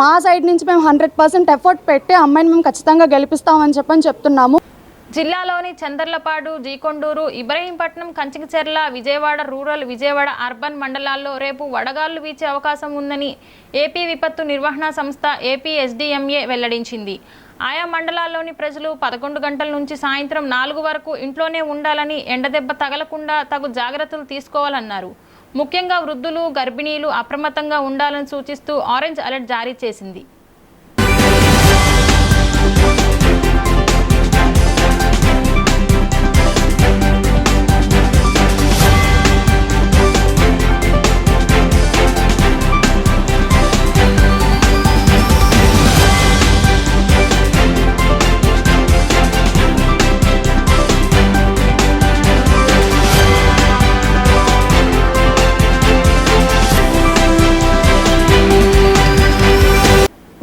మా సైడ్ నుంచి మేము 100% ఎఫర్ట్ పెట్టి అమ్మాయిని మేము ఖచ్చితంగా గెలిపిస్తామని చెప్తున్నాము. జిల్లాలోని చందర్లపాడు, జీకొండూరు, ఇబ్రహీంపట్నం, కంచికచెర్ల, విజయవాడ రూరల్, విజయవాడ అర్బన్ మండలాల్లో రేపు వడగాళ్లు వీచే అవకాశం ఉందని ఏపీ విపత్తు నిర్వహణ సంస్థ ఏపీఎస్డీఎంఏ వెల్లడించింది. ఆయా మండలాల్లోని ప్రజలు 11 గంటల నుంచి సాయంత్రం 4 వరకు ఇంట్లోనే ఉండాలని, ఎండదెబ్బ తగలకుండా తగు జాగ్రత్తలు తీసుకోవాలన్నారు. ముఖ్యంగా వృద్ధులు, గర్భిణీలు అప్రమత్తంగా ఉండాలని సూచిస్తూ ఆరెంజ్ అలర్ట్ జారీ చేసింది.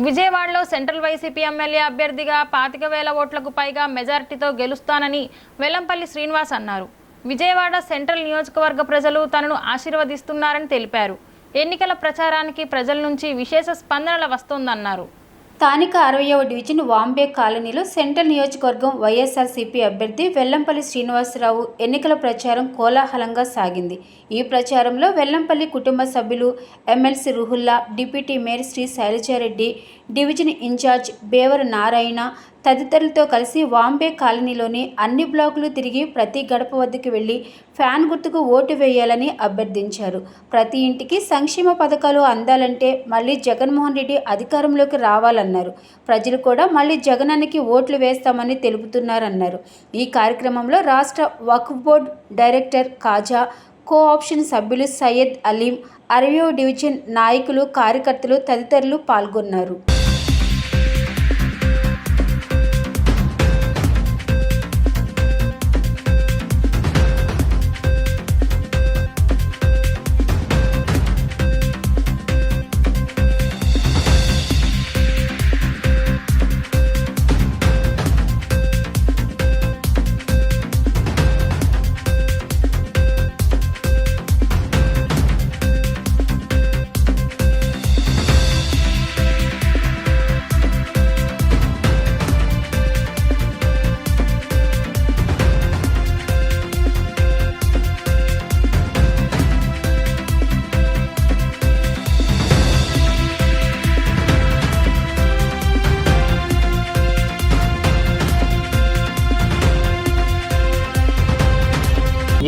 విజయవాడలో సెంట్రల్ వైసీపీ ఎమ్మెల్యే అభ్యర్థిగా 25,000 ఓట్లకు పైగా మెజారిటీతో గెలుస్తానని వెల్లంపల్లి శ్రీనివాస్ అన్నారు. విజయవాడ సెంట్రల్ నియోజకవర్గ ప్రజలు తనను ఆశీర్వదిస్తున్నారని తెలిపారు. ఎన్నికల ప్రచారానికి ప్రజల నుంచి విశేష స్పందనలు వస్తోందన్నారు. స్థానిక 60వ డివిజన్ వాంబే కాలనీలో సెంట్రల్ నియోజకవర్గం వైఎస్ఆర్సీపీ అభ్యర్థి వెల్లంపల్లి శ్రీనివాసరావు ఎన్నికల ప్రచారం కోలాహలంగా సాగింది. ఈ ప్రచారంలో వెల్లంపల్లి కుటుంబ సభ్యులు, MLC Ruhulla, deputy mayor Shri Sailaja Reddy, division in-charge Bevara Narayana తదితరులతో కలిసి వాంబే కాలనీలోని అన్ని బ్లాకులు తిరిగి ప్రతి గడప వద్దకు వెళ్లి ఫ్యాన్ గుర్తుకు ఓటు వేయాలని అభ్యర్థించారు. ప్రతి ఇంటికి సంక్షేమ పథకాలు అందాలంటే మళ్ళీ జగన్మోహన్ రెడ్డి అధికారంలోకి రావాలన్నారు. ప్రజలు కూడా మళ్ళీ జగనానికి ఓట్లు వేస్తామని తెలుపుతున్నారన్నారు. ఈ కార్యక్రమంలో రాష్ట్ర వక్ఫ్ బోర్డు డైరెక్టర్ కాజా, కోఆప్షన్ సభ్యులు సయ్యద్ అలీం, 60వ డివిజన్ నాయకులు, కార్యకర్తలు తదితరులు పాల్గొన్నారు.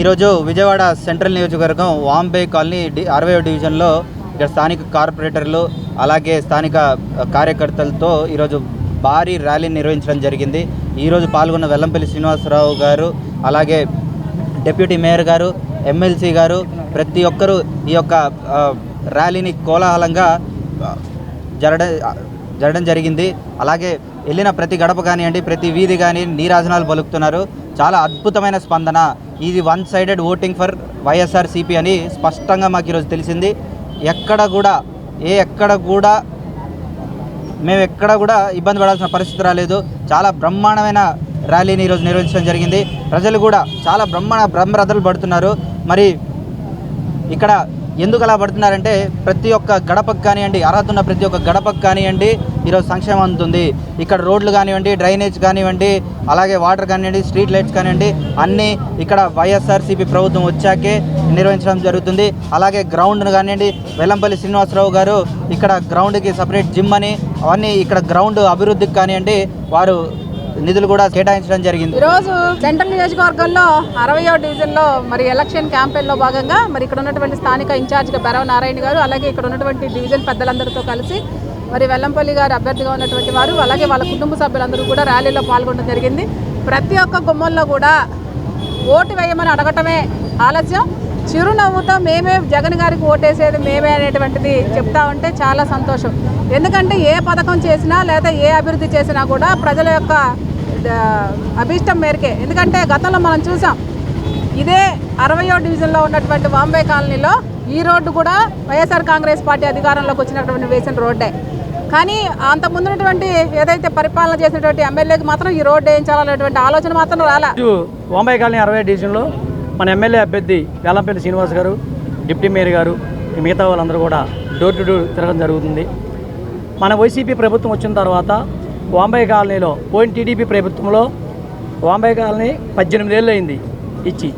ఈరోజు విజయవాడ సెంట్రల్ నియోజకవర్గం వాంబే కాలనీ 60వ డివిజన్లో ఇక్కడ స్థానిక కార్పొరేటర్లు అలాగే స్థానిక కార్యకర్తలతో ఈరోజు భారీ ర్యాలీని నిర్వహించడం జరిగింది. ఈరోజు పాల్గొన్న వెల్లంపల్లి శ్రీనివాసరావు గారు, అలాగే డిప్యూటీ మేయర్ గారు, ఎమ్మెల్సీ గారు ప్రతి ఒక్కరూ ఈ యొక్క ర్యాలీని కోలాహలంగా జరగడం జరిగింది. అలాగే వెళ్ళిన ప్రతి గడప కానివ్వండి, ప్రతి వీధి కానీ నీరాజనాలు పలుకుతున్నారు. చాలా అద్భుతమైన స్పందన. ఇది one sided voting for YSRCP అని స్పష్టంగా మాకు ఈరోజు తెలిసింది. మేము ఎక్కడ కూడా ఇబ్బంది పడాల్సిన పరిస్థితి రాలేదు. చాలా బ్రహ్మాండమైన ర్యాలీని ఈరోజు నిర్వహించడం జరిగింది. ప్రజలు కూడా చాలా బ్రహ్మరథలు పడుతున్నారు. మరి ఇక్కడ ఎందుకు అలా పడుతున్నారంటే ప్రతి ఒక్క గడపకు కానివ్వండి, అర్హత ఉన్న ప్రతి ఒక్క గడపకు కానివ్వండి ఈరోజు సంక్షేమం అందుతుంది. ఇక్కడ రోడ్లు కానివ్వండి, డ్రైనేజ్ కానివ్వండి, అలాగే వాటర్ కానివ్వండి, స్ట్రీట్ లైట్స్ కానివ్వండి అన్నీ ఇక్కడ వైఎస్ఆర్సీపీ ప్రభుత్వం వచ్చాకే నిర్వహించడం జరుగుతుంది. అలాగే గ్రౌండ్ను కానివ్వండి, వెల్లంపల్లి శ్రీనివాసరావు గారు ఇక్కడ గ్రౌండ్కి సపరేట్ జిమ్ అని అవన్నీ ఇక్కడ గ్రౌండ్ అభివృద్ధికి కానివ్వండి వారు నిధులు కూడా కేటాయించడం జరిగింది. ఈరోజు సెంట్రల్ నియోజకవర్గంలో 60వ డివిజన్లో మరి ఎలక్షన్ క్యాంపెయిన్లో భాగంగా మరి ఇక్కడ ఉన్నటువంటి స్థానిక ఇన్ఛార్జిగా బేవర నారాయణ గారు, అలాగే ఇక్కడ ఉన్నటువంటి డివిజన్ పెద్దలందరితో కలిసి మరి వెల్లంపల్లి గారు అభ్యర్థిగా ఉన్నటువంటి వారు, అలాగే వాళ్ళ కుటుంబ సభ్యులందరూ కూడా ర్యాలీలో పాల్గొనడం జరిగింది. ప్రతి ఒక్క గుమ్మంలో కూడా ఓటు వేయమని అడగటమే ఆలస్యం, చిరునవ్వుతో మేమే జగన్ గారికి ఓటేసేది మేమే అనేటువంటిది చెప్తా ఉంటే చాలా సంతోషం. ఎందుకంటే ఏ పథకం చేసినా లేదా ఏ అభివృద్ధి చేసినా కూడా ప్రజల యొక్క అభీష్టం మేరకే. ఎందుకంటే గతంలో మనం చూసాం, ఇదే 60వ డివిజన్లో ఉన్నటువంటి వాంబే కాలనీలో ఈ రోడ్డు కూడా వైఎస్ఆర్ కాంగ్రెస్ పార్టీ అధికారంలోకి వచ్చినటువంటి వేసిన రోడ్డే. కానీ అంతకుముందు ఉన్నటువంటి ఏదైతే పరిపాలన చేసినటువంటి ఎమ్మెల్యేకి మాత్రం ఈ రోడ్డు వేయించాలనేటువంటి ఆలోచన మాత్రం రాలా. వాంబే కాలనీ 60వ డివిజన్లో మన ఎమ్మెల్యే అభ్యర్థి వెల్లంపల్లి శ్రీనివాస్ గారు, డిప్యూటీ మేయర్ గారు, మిగతా వాళ్ళందరూ కూడా డోర్ టు డోర్ తిరగడం జరుగుతుంది. మన వైసీపీ ప్రభుత్వం వచ్చిన తర్వాత వాంబే కాలనీలో పోయిన టీడీపీ ప్రభుత్వంలో వాంబే కాలనీ 18 ఏళ్ళు అయింది ఇచ్చి.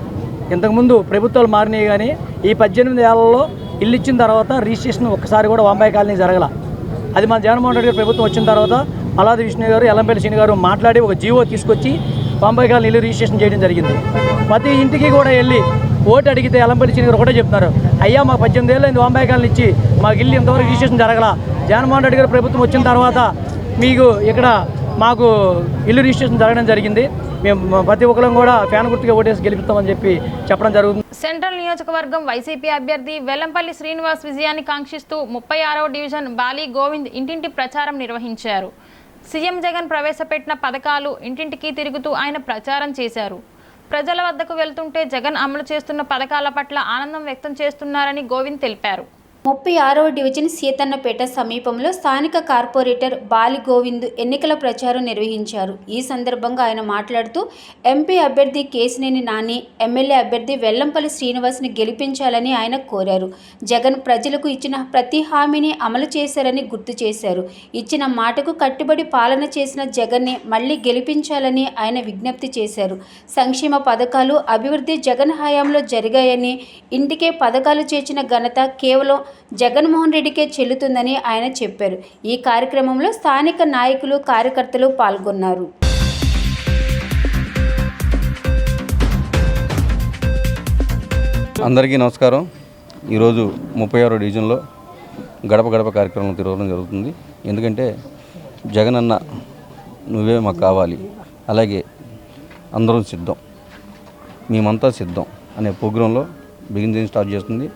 ఇంతకుముందు ప్రభుత్వాలు మారినాయి కానీ ఈ 18 ఏళ్లలో ఇల్లు ఇచ్చిన తర్వాత రిజిస్ట్రేషన్ ఒక్కసారి కూడా వాంబే కాలనీ జరగల. అది మన జగన్మోహన్ రెడ్డి గారు ప్రభుత్వం వచ్చిన తర్వాత మల్లాది విష్ణు గారు, ఎల్లంపల్లి శ్రీని గారు మాట్లాడి ఒక జీవో తీసుకొచ్చి వాంబే కాలనీ ఇల్లు రిజిస్ట్రేషన్ చేయడం జరిగింది. ప్రతి ఇంటికి కూడా వెళ్ళి ఓటు అడిగితే ఎల్లంపల్లి శ్రీని గారు ఒకటే చెప్తున్నారు, అయ్యా మాకు 18 ఏళ్ళు అయింది వాంబే కాలనీ ఇచ్చి, మాకు ఇల్లు ఇంతవరకు రిజిస్ట్రేషన్ జరగల. జగన్మోహన్ రెడ్డి గారు ప్రభుత్వం వచ్చిన తర్వాత మీకు ఇక్కడ మాకు ఇల్లు రిజిస్ట్రేషన్ జరగడం జరిగింది. మేము ప్రతి ఒక్కరం కూడా ఫ్యాన్ గుర్తుగా ఓటేసి గెలిపిస్తామని చెప్పి చెప్పడం జరుగుతుంది. సెంట్రల్ నియోజకవర్గం వైసీపీ అభ్యర్థి వెల్లంపల్లి శ్రీనివాస్ విజయాన్ని కాంక్షిస్తూ 36వ డివిజన్ బాలి గోవింద్ ఇంటింటి ప్రచారం నిర్వహించారు. సీఎం జగన్ ప్రవేశపెట్టిన పథకాలు ఇంటింటికి తిరుగుతూ ఆయన ప్రచారం చేశారు. ప్రజల వద్దకు వెళ్తుంటే జగన్ అమలు చేస్తున్న పథకాల పట్ల ఆనందం వ్యక్తం చేస్తున్నారని గోవింద్ తెలిపారు. 36వ డివిజన్ సీతన్నపేట సమీపంలో స్థానిక కార్పొరేటర్ బాలి గోవింద్ ఎన్నికల ప్రచారం నిర్వహించారు. ఈ సందర్భంగా ఆయన మాట్లాడుతూ ఎంపీ అభ్యర్థి కేశినేని నాని, ఎమ్మెల్యే అభ్యర్థి వెల్లంపల్లి శ్రీనివాస్ని గెలిపించాలని ఆయన కోరారు. జగన్ ప్రజలకు ఇచ్చిన ప్రతి హామీని అమలు చేశారని గుర్తు చేశారు. ఇచ్చిన మాటకు కట్టుబడి పాలన చేసిన జగన్ని మళ్లీ గెలిపించాలని ఆయన విజ్ఞప్తి చేశారు. సంక్షేమ పథకాలు, అభివృద్ధి జగన్ హయాంలో జరిగాయని, ఇంటికే పథకాలు చేర్చిన ఘనత కేవలం జగన్మోహన్ రెడ్డికే చెల్లుతుందని ఆయన చెప్పారు. ఈ కార్యక్రమంలో స్థానిక నాయకులు, కార్యకర్తలు పాల్గొన్నారు. అందరికీ నమస్కారం. ఈరోజు 36వ డివిజన్లో గడప గడప కార్యక్రమం తిరగడం జరుగుతుంది. ఎందుకంటే జగన్ అన్న నువ్వే మాకు కావాలి, అలాగే అందరం సిద్ధం, మేమంతా సిద్ధం అనే ప్రోగ్రాంలో బిగినింగ్ స్టార్ట్ చేస్తుంది.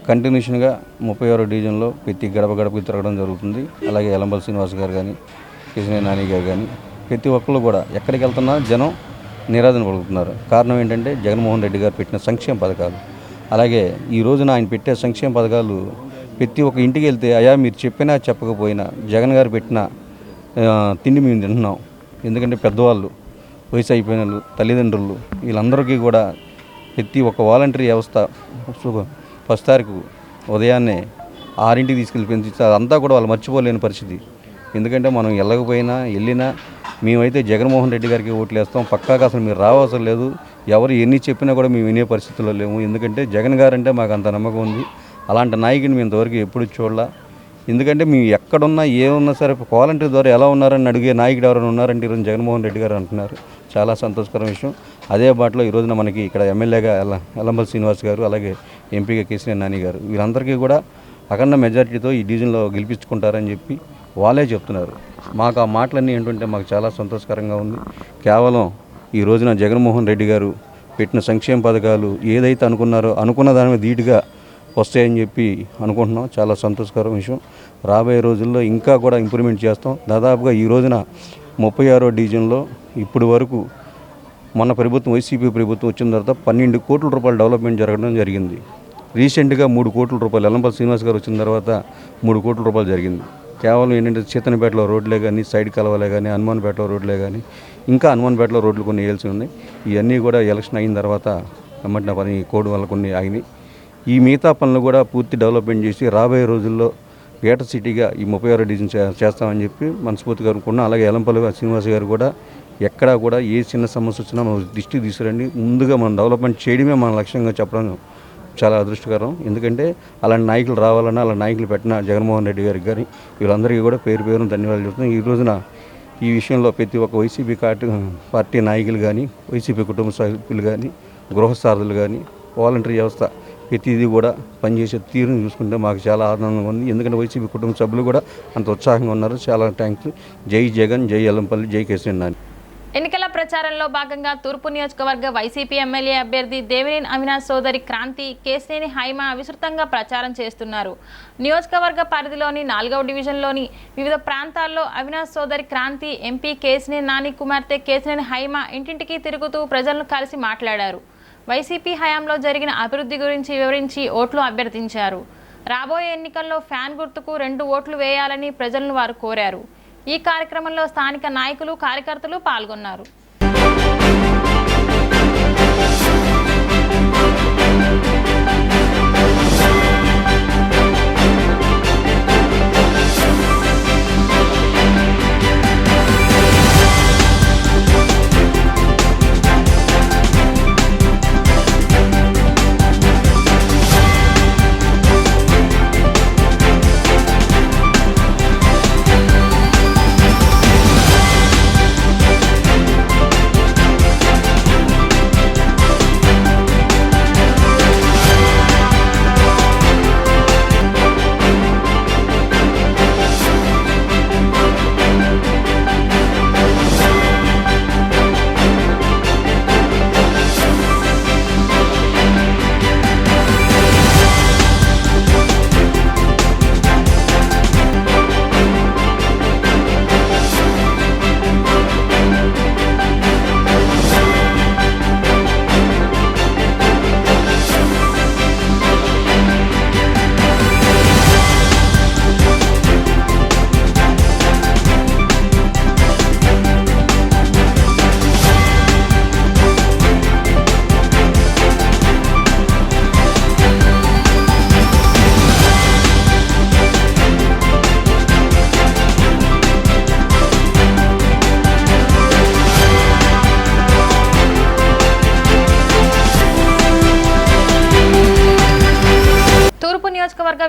కంటిన్యూషన్గా 36వ డివిజన్లో ప్రతి గడప గడపకి తిరగడం జరుగుతుంది. అలాగే వెల్లంపల్లి శ్రీనివాస్ గారు కానీ, కేశినేని నాని గారు కానీ, ప్రతి ఒక్కళ్ళు కూడా ఎక్కడికి వెళ్తున్నా జనం నిరాదరణ పలుకుతున్నారు. కారణం ఏంటంటే జగన్మోహన్ రెడ్డి గారు పెట్టిన సంక్షేమ పథకాలు. అలాగే ఈ రోజున ఆయన పెట్టే సంక్షేమ పథకాలు ప్రతి ఒక్క ఇంటికి వెళ్తే అయా మీరు చెప్పినా చెప్పకపోయినా జగన్ గారు పెట్టిన తిండి మేము తింటున్నాం. ఎందుకంటే పెద్దవాళ్ళు, వయసు అయిపోయిన వాళ్ళు, తల్లిదండ్రులు, వీళ్ళందరికీ కూడా ప్రతి ఒక్క వాలంటరీ వ్యవస్థ ఫస్ట్ తారీఖు ఉదయాన్నే 6ంటికి తీసుకెళ్ళి పెంచి అదంతా కూడా వాళ్ళు మర్చిపోలేని పరిస్థితి. ఎందుకంటే మనం వెళ్ళినా మేమైతే జగన్మోహన్ రెడ్డి గారికి ఓట్లు వేస్తాం, పక్కాగా అసలు మీరు రావసరం లేదు, ఎవరు ఎన్ని చెప్పినా కూడా మేము వినే పరిస్థితుల్లో లేము. ఎందుకంటే జగన్ గారు అంటే మాకు అంత నమ్మకం ఉంది. అలాంటి నాయకుని మేము ఇంతవరకు ఎప్పుడు చూడాల. ఎందుకంటే మేము ఎక్కడున్నా ఏమున్నా సరే వాలంటీర్ ద్వారా ఎలా ఉన్నారని అడిగే నాయకుడు ఎవరైనా ఉన్నారంటే ఈరోజు జగన్మోహన్ రెడ్డి గారు అంటున్నారు. చాలా సంతోషకరమైన విషయం. అదే బాటలో ఈ రోజున మనకి ఇక్కడ ఎమ్మెల్యేగా వెల్లంపల్లి శ్రీనివాస్ గారు, అలాగే ఎంపీగా కేశినేని నాని గారు, వీరందరికీ కూడా అఖండ మెజార్టీతో ఈ డివిజన్లో గెలిపించుకుంటారని చెప్పి వాళ్ళే చెప్తున్నారు. మాకు ఆ మాటలన్నీ ఏంటంటే మాకు చాలా సంతోషకరంగా ఉంది. కేవలం ఈ రోజున జగన్మోహన్ రెడ్డి గారు పెట్టిన సంక్షేమ పథకాలు ఏదైతే అనుకున్నారో అనుకున్న దాని మీద ధీటుగా వస్తాయని చెప్పి అనుకుంటున్నాం. చాలా సంతోషకరమైన విషయం. రాబోయే రోజుల్లో ఇంకా కూడా ఇంప్రూవ్మెంట్ చేస్తాం. దాదాపుగా ఈ రోజున 36వ డివిజన్లో ఇప్పటి వరకు మన ప్రభుత్వం, వైసీపీ ప్రభుత్వం వచ్చిన తర్వాత 12 కోట్ల రూపాయల డెవలప్మెంట్ జరగడం జరిగింది. రీసెంట్గా 3 కోట్ల రూపాయలు వెల్లంపల్లి శ్రీనివాస్ గారు వచ్చిన తర్వాత 3 కోట్ల రూపాయలు జరిగింది. కేవలం ఏంటంటే సీతన్నపేటలో రోడ్లే కానీ, సైడ్ కలవలే కానీ, హనుమాన్పేటలో రోడ్లే కానీ, ఇంకా హనుమాన్పేటలో రోడ్లు కొన్ని వేయాల్సి ఉన్నాయి. ఇవన్నీ కూడా ఎలక్షన్ అయిన తర్వాత వెంబడిన పని కోడ్ వల్ల కొన్ని ఆగినాయి. ఈ మిగతా పనులు కూడా పూర్తి డెవలప్మెంట్ చేసి రాబోయే రోజుల్లో గేట సిటీగా ఈ 36వ డివిజన్ చేస్తామని చెప్పి మనస్ఫూర్తిగా అనుకున్నాం. అలాగే వెల్లంపల్లి శ్రీనివాస్ గారు కూడా ఎక్కడా కూడా ఏ చిన్న సమస్య వచ్చినా మనం దృష్టికి తీసుకురండి, ముందుగా మనం డెవలప్మెంట్ చేయడమే మన లక్ష్యంగా చెప్పడం చాలా అదృష్టకరం. ఎందుకంటే అలాంటి నాయకులు రావాలన్నా, అలా నాయకులు పెట్టిన జగన్మోహన్ రెడ్డి గారికి కానీ వీళ్ళందరికీ కూడా పేరు పేరును ధన్యవాదాలు చెప్తున్నాం. ఈ రోజున ఈ విషయంలో ప్రతి ఒక్క వైసీపీ పార్టీ నాయకులు కానీ, వైసీపీ కుటుంబ సభ్యులు కానీ, గృహసారథులు కానీ, వాలంటరీ వ్యవస్థ ప్రతిదీ కూడా పనిచేసే తీరుని చూసుకుంటే మాకు చాలా ఆనందంగా ఉంది. ఎందుకంటే వైసీపీ కుటుంబ సభ్యులు కూడా అంత ఉత్సాహంగా ఉన్నారు. చాలా థ్యాంక్స్. జై జగన్, జై వెల్లంపల్లి, జై కేశినేని నాని. ఎన్నికల ప్రచారంలో భాగంగా తూర్పు నియోజకవర్గ వైసీపీ ఎమ్మెల్యే అభ్యర్థి దేవినేని అవినాష్ సోదరి క్రాంతి, కేశినేని హైమ విస్తృతంగా ప్రచారం చేస్తున్నారు. నియోజకవర్గ పరిధిలోని 4వ డివిజన్లోని వివిధ ప్రాంతాల్లో అవినాష్ సోదరి క్రాంతి, ఎంపీ కేశినేని నాని కుమార్తె కేశినేని హైమ ఇంటింటికి తిరుగుతూ ప్రజలను కలిసి మాట్లాడారు. వైసీపీ హయాంలో జరిగిన అభివృద్ధి గురించి వివరించి ఓట్లు అభ్యర్థించారు. రాబోయే ఎన్నికల్లో ఫ్యాన్ గుర్తుకు 2 ఓట్లు వేయాలని ప్రజలను వారు కోరారు. ఈ కార్యక్రమంలో స్థానిక నాయకులు, కార్యకర్తలు పాల్గొన్నారు.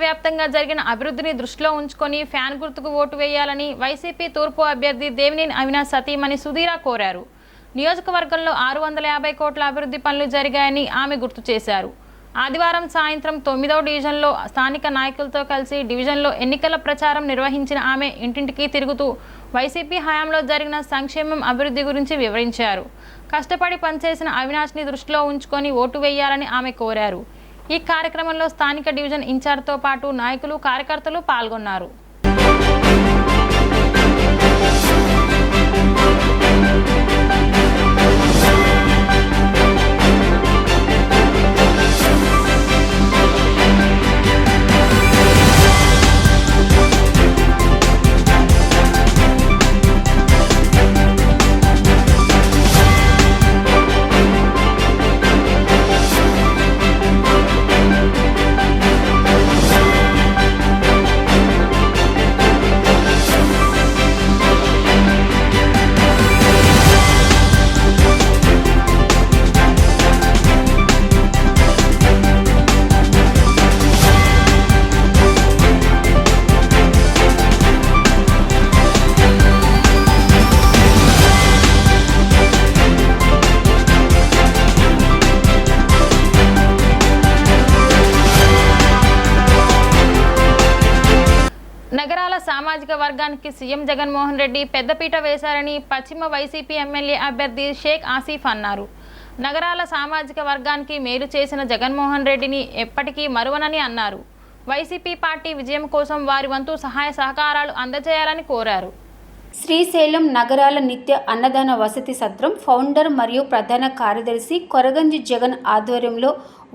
వ్యాప్తంగా జరిగిన అభివృద్ధిని దృష్టిలో ఉంచుకొని ఫ్యాన్ గుర్తుకు ఓటు వేయాలని వైసీపీ తూర్పు అభ్యర్థి దేవినేని అవినాష్ సతీమణి సుధీర కోరారు. నియోజకవర్గంలో 650 కోట్ల అభివృద్ధి పనులు జరిగాయని ఆమె గుర్తు చేశారు. ఆదివారం సాయంత్రం 9వ డివిజన్లో స్థానిక నాయకులతో కలిసి డివిజన్లో ఎన్నికల ప్రచారం నిర్వహించిన ఆమె ఇంటింటికి తిరుగుతూ వైసీపీ హయాంలో జరిగిన సంక్షేమం అభివృద్ధి గురించి వివరించారు. కష్టపడి పనిచేసిన అవినాష్ని దృష్టిలో ఉంచుకొని ఓటు వేయాలని ఆమె కోరారు. ఈ కార్యక్రమంలో స్థానిక డివిజన్ ఇన్ఛార్జ్తో పాటు నాయకులు కార్యకర్తలు పాల్గొన్నారు. నగరాల సామాజిక వర్గానికి సీఎం జగన్మోహన్ రెడ్డి పెద్దపీట వేశారని పశ్చిమ వైసీపీ ఎమ్మెల్యే అభ్యర్థి షేక్ ఆసిఫ్ అన్నారు. నగరాల సామాజిక వర్గానికి మేలు చేసిన జగన్మోహన్ రెడ్డిని ఎప్పటికీ మరువనని అన్నారు. వైసీపీ పార్టీ విజయం కోసం వారి వంతు సహాయ సహకారాలు అందజేయాలని కోరారు. శ్రీశైలం నగరాల నిత్య అన్నదాన వసతి సత్రం ఫౌండర్ మరియు ప్రధాన కార్యదర్శి కొరగంజి జగన్ ఆధ్వర్యంలో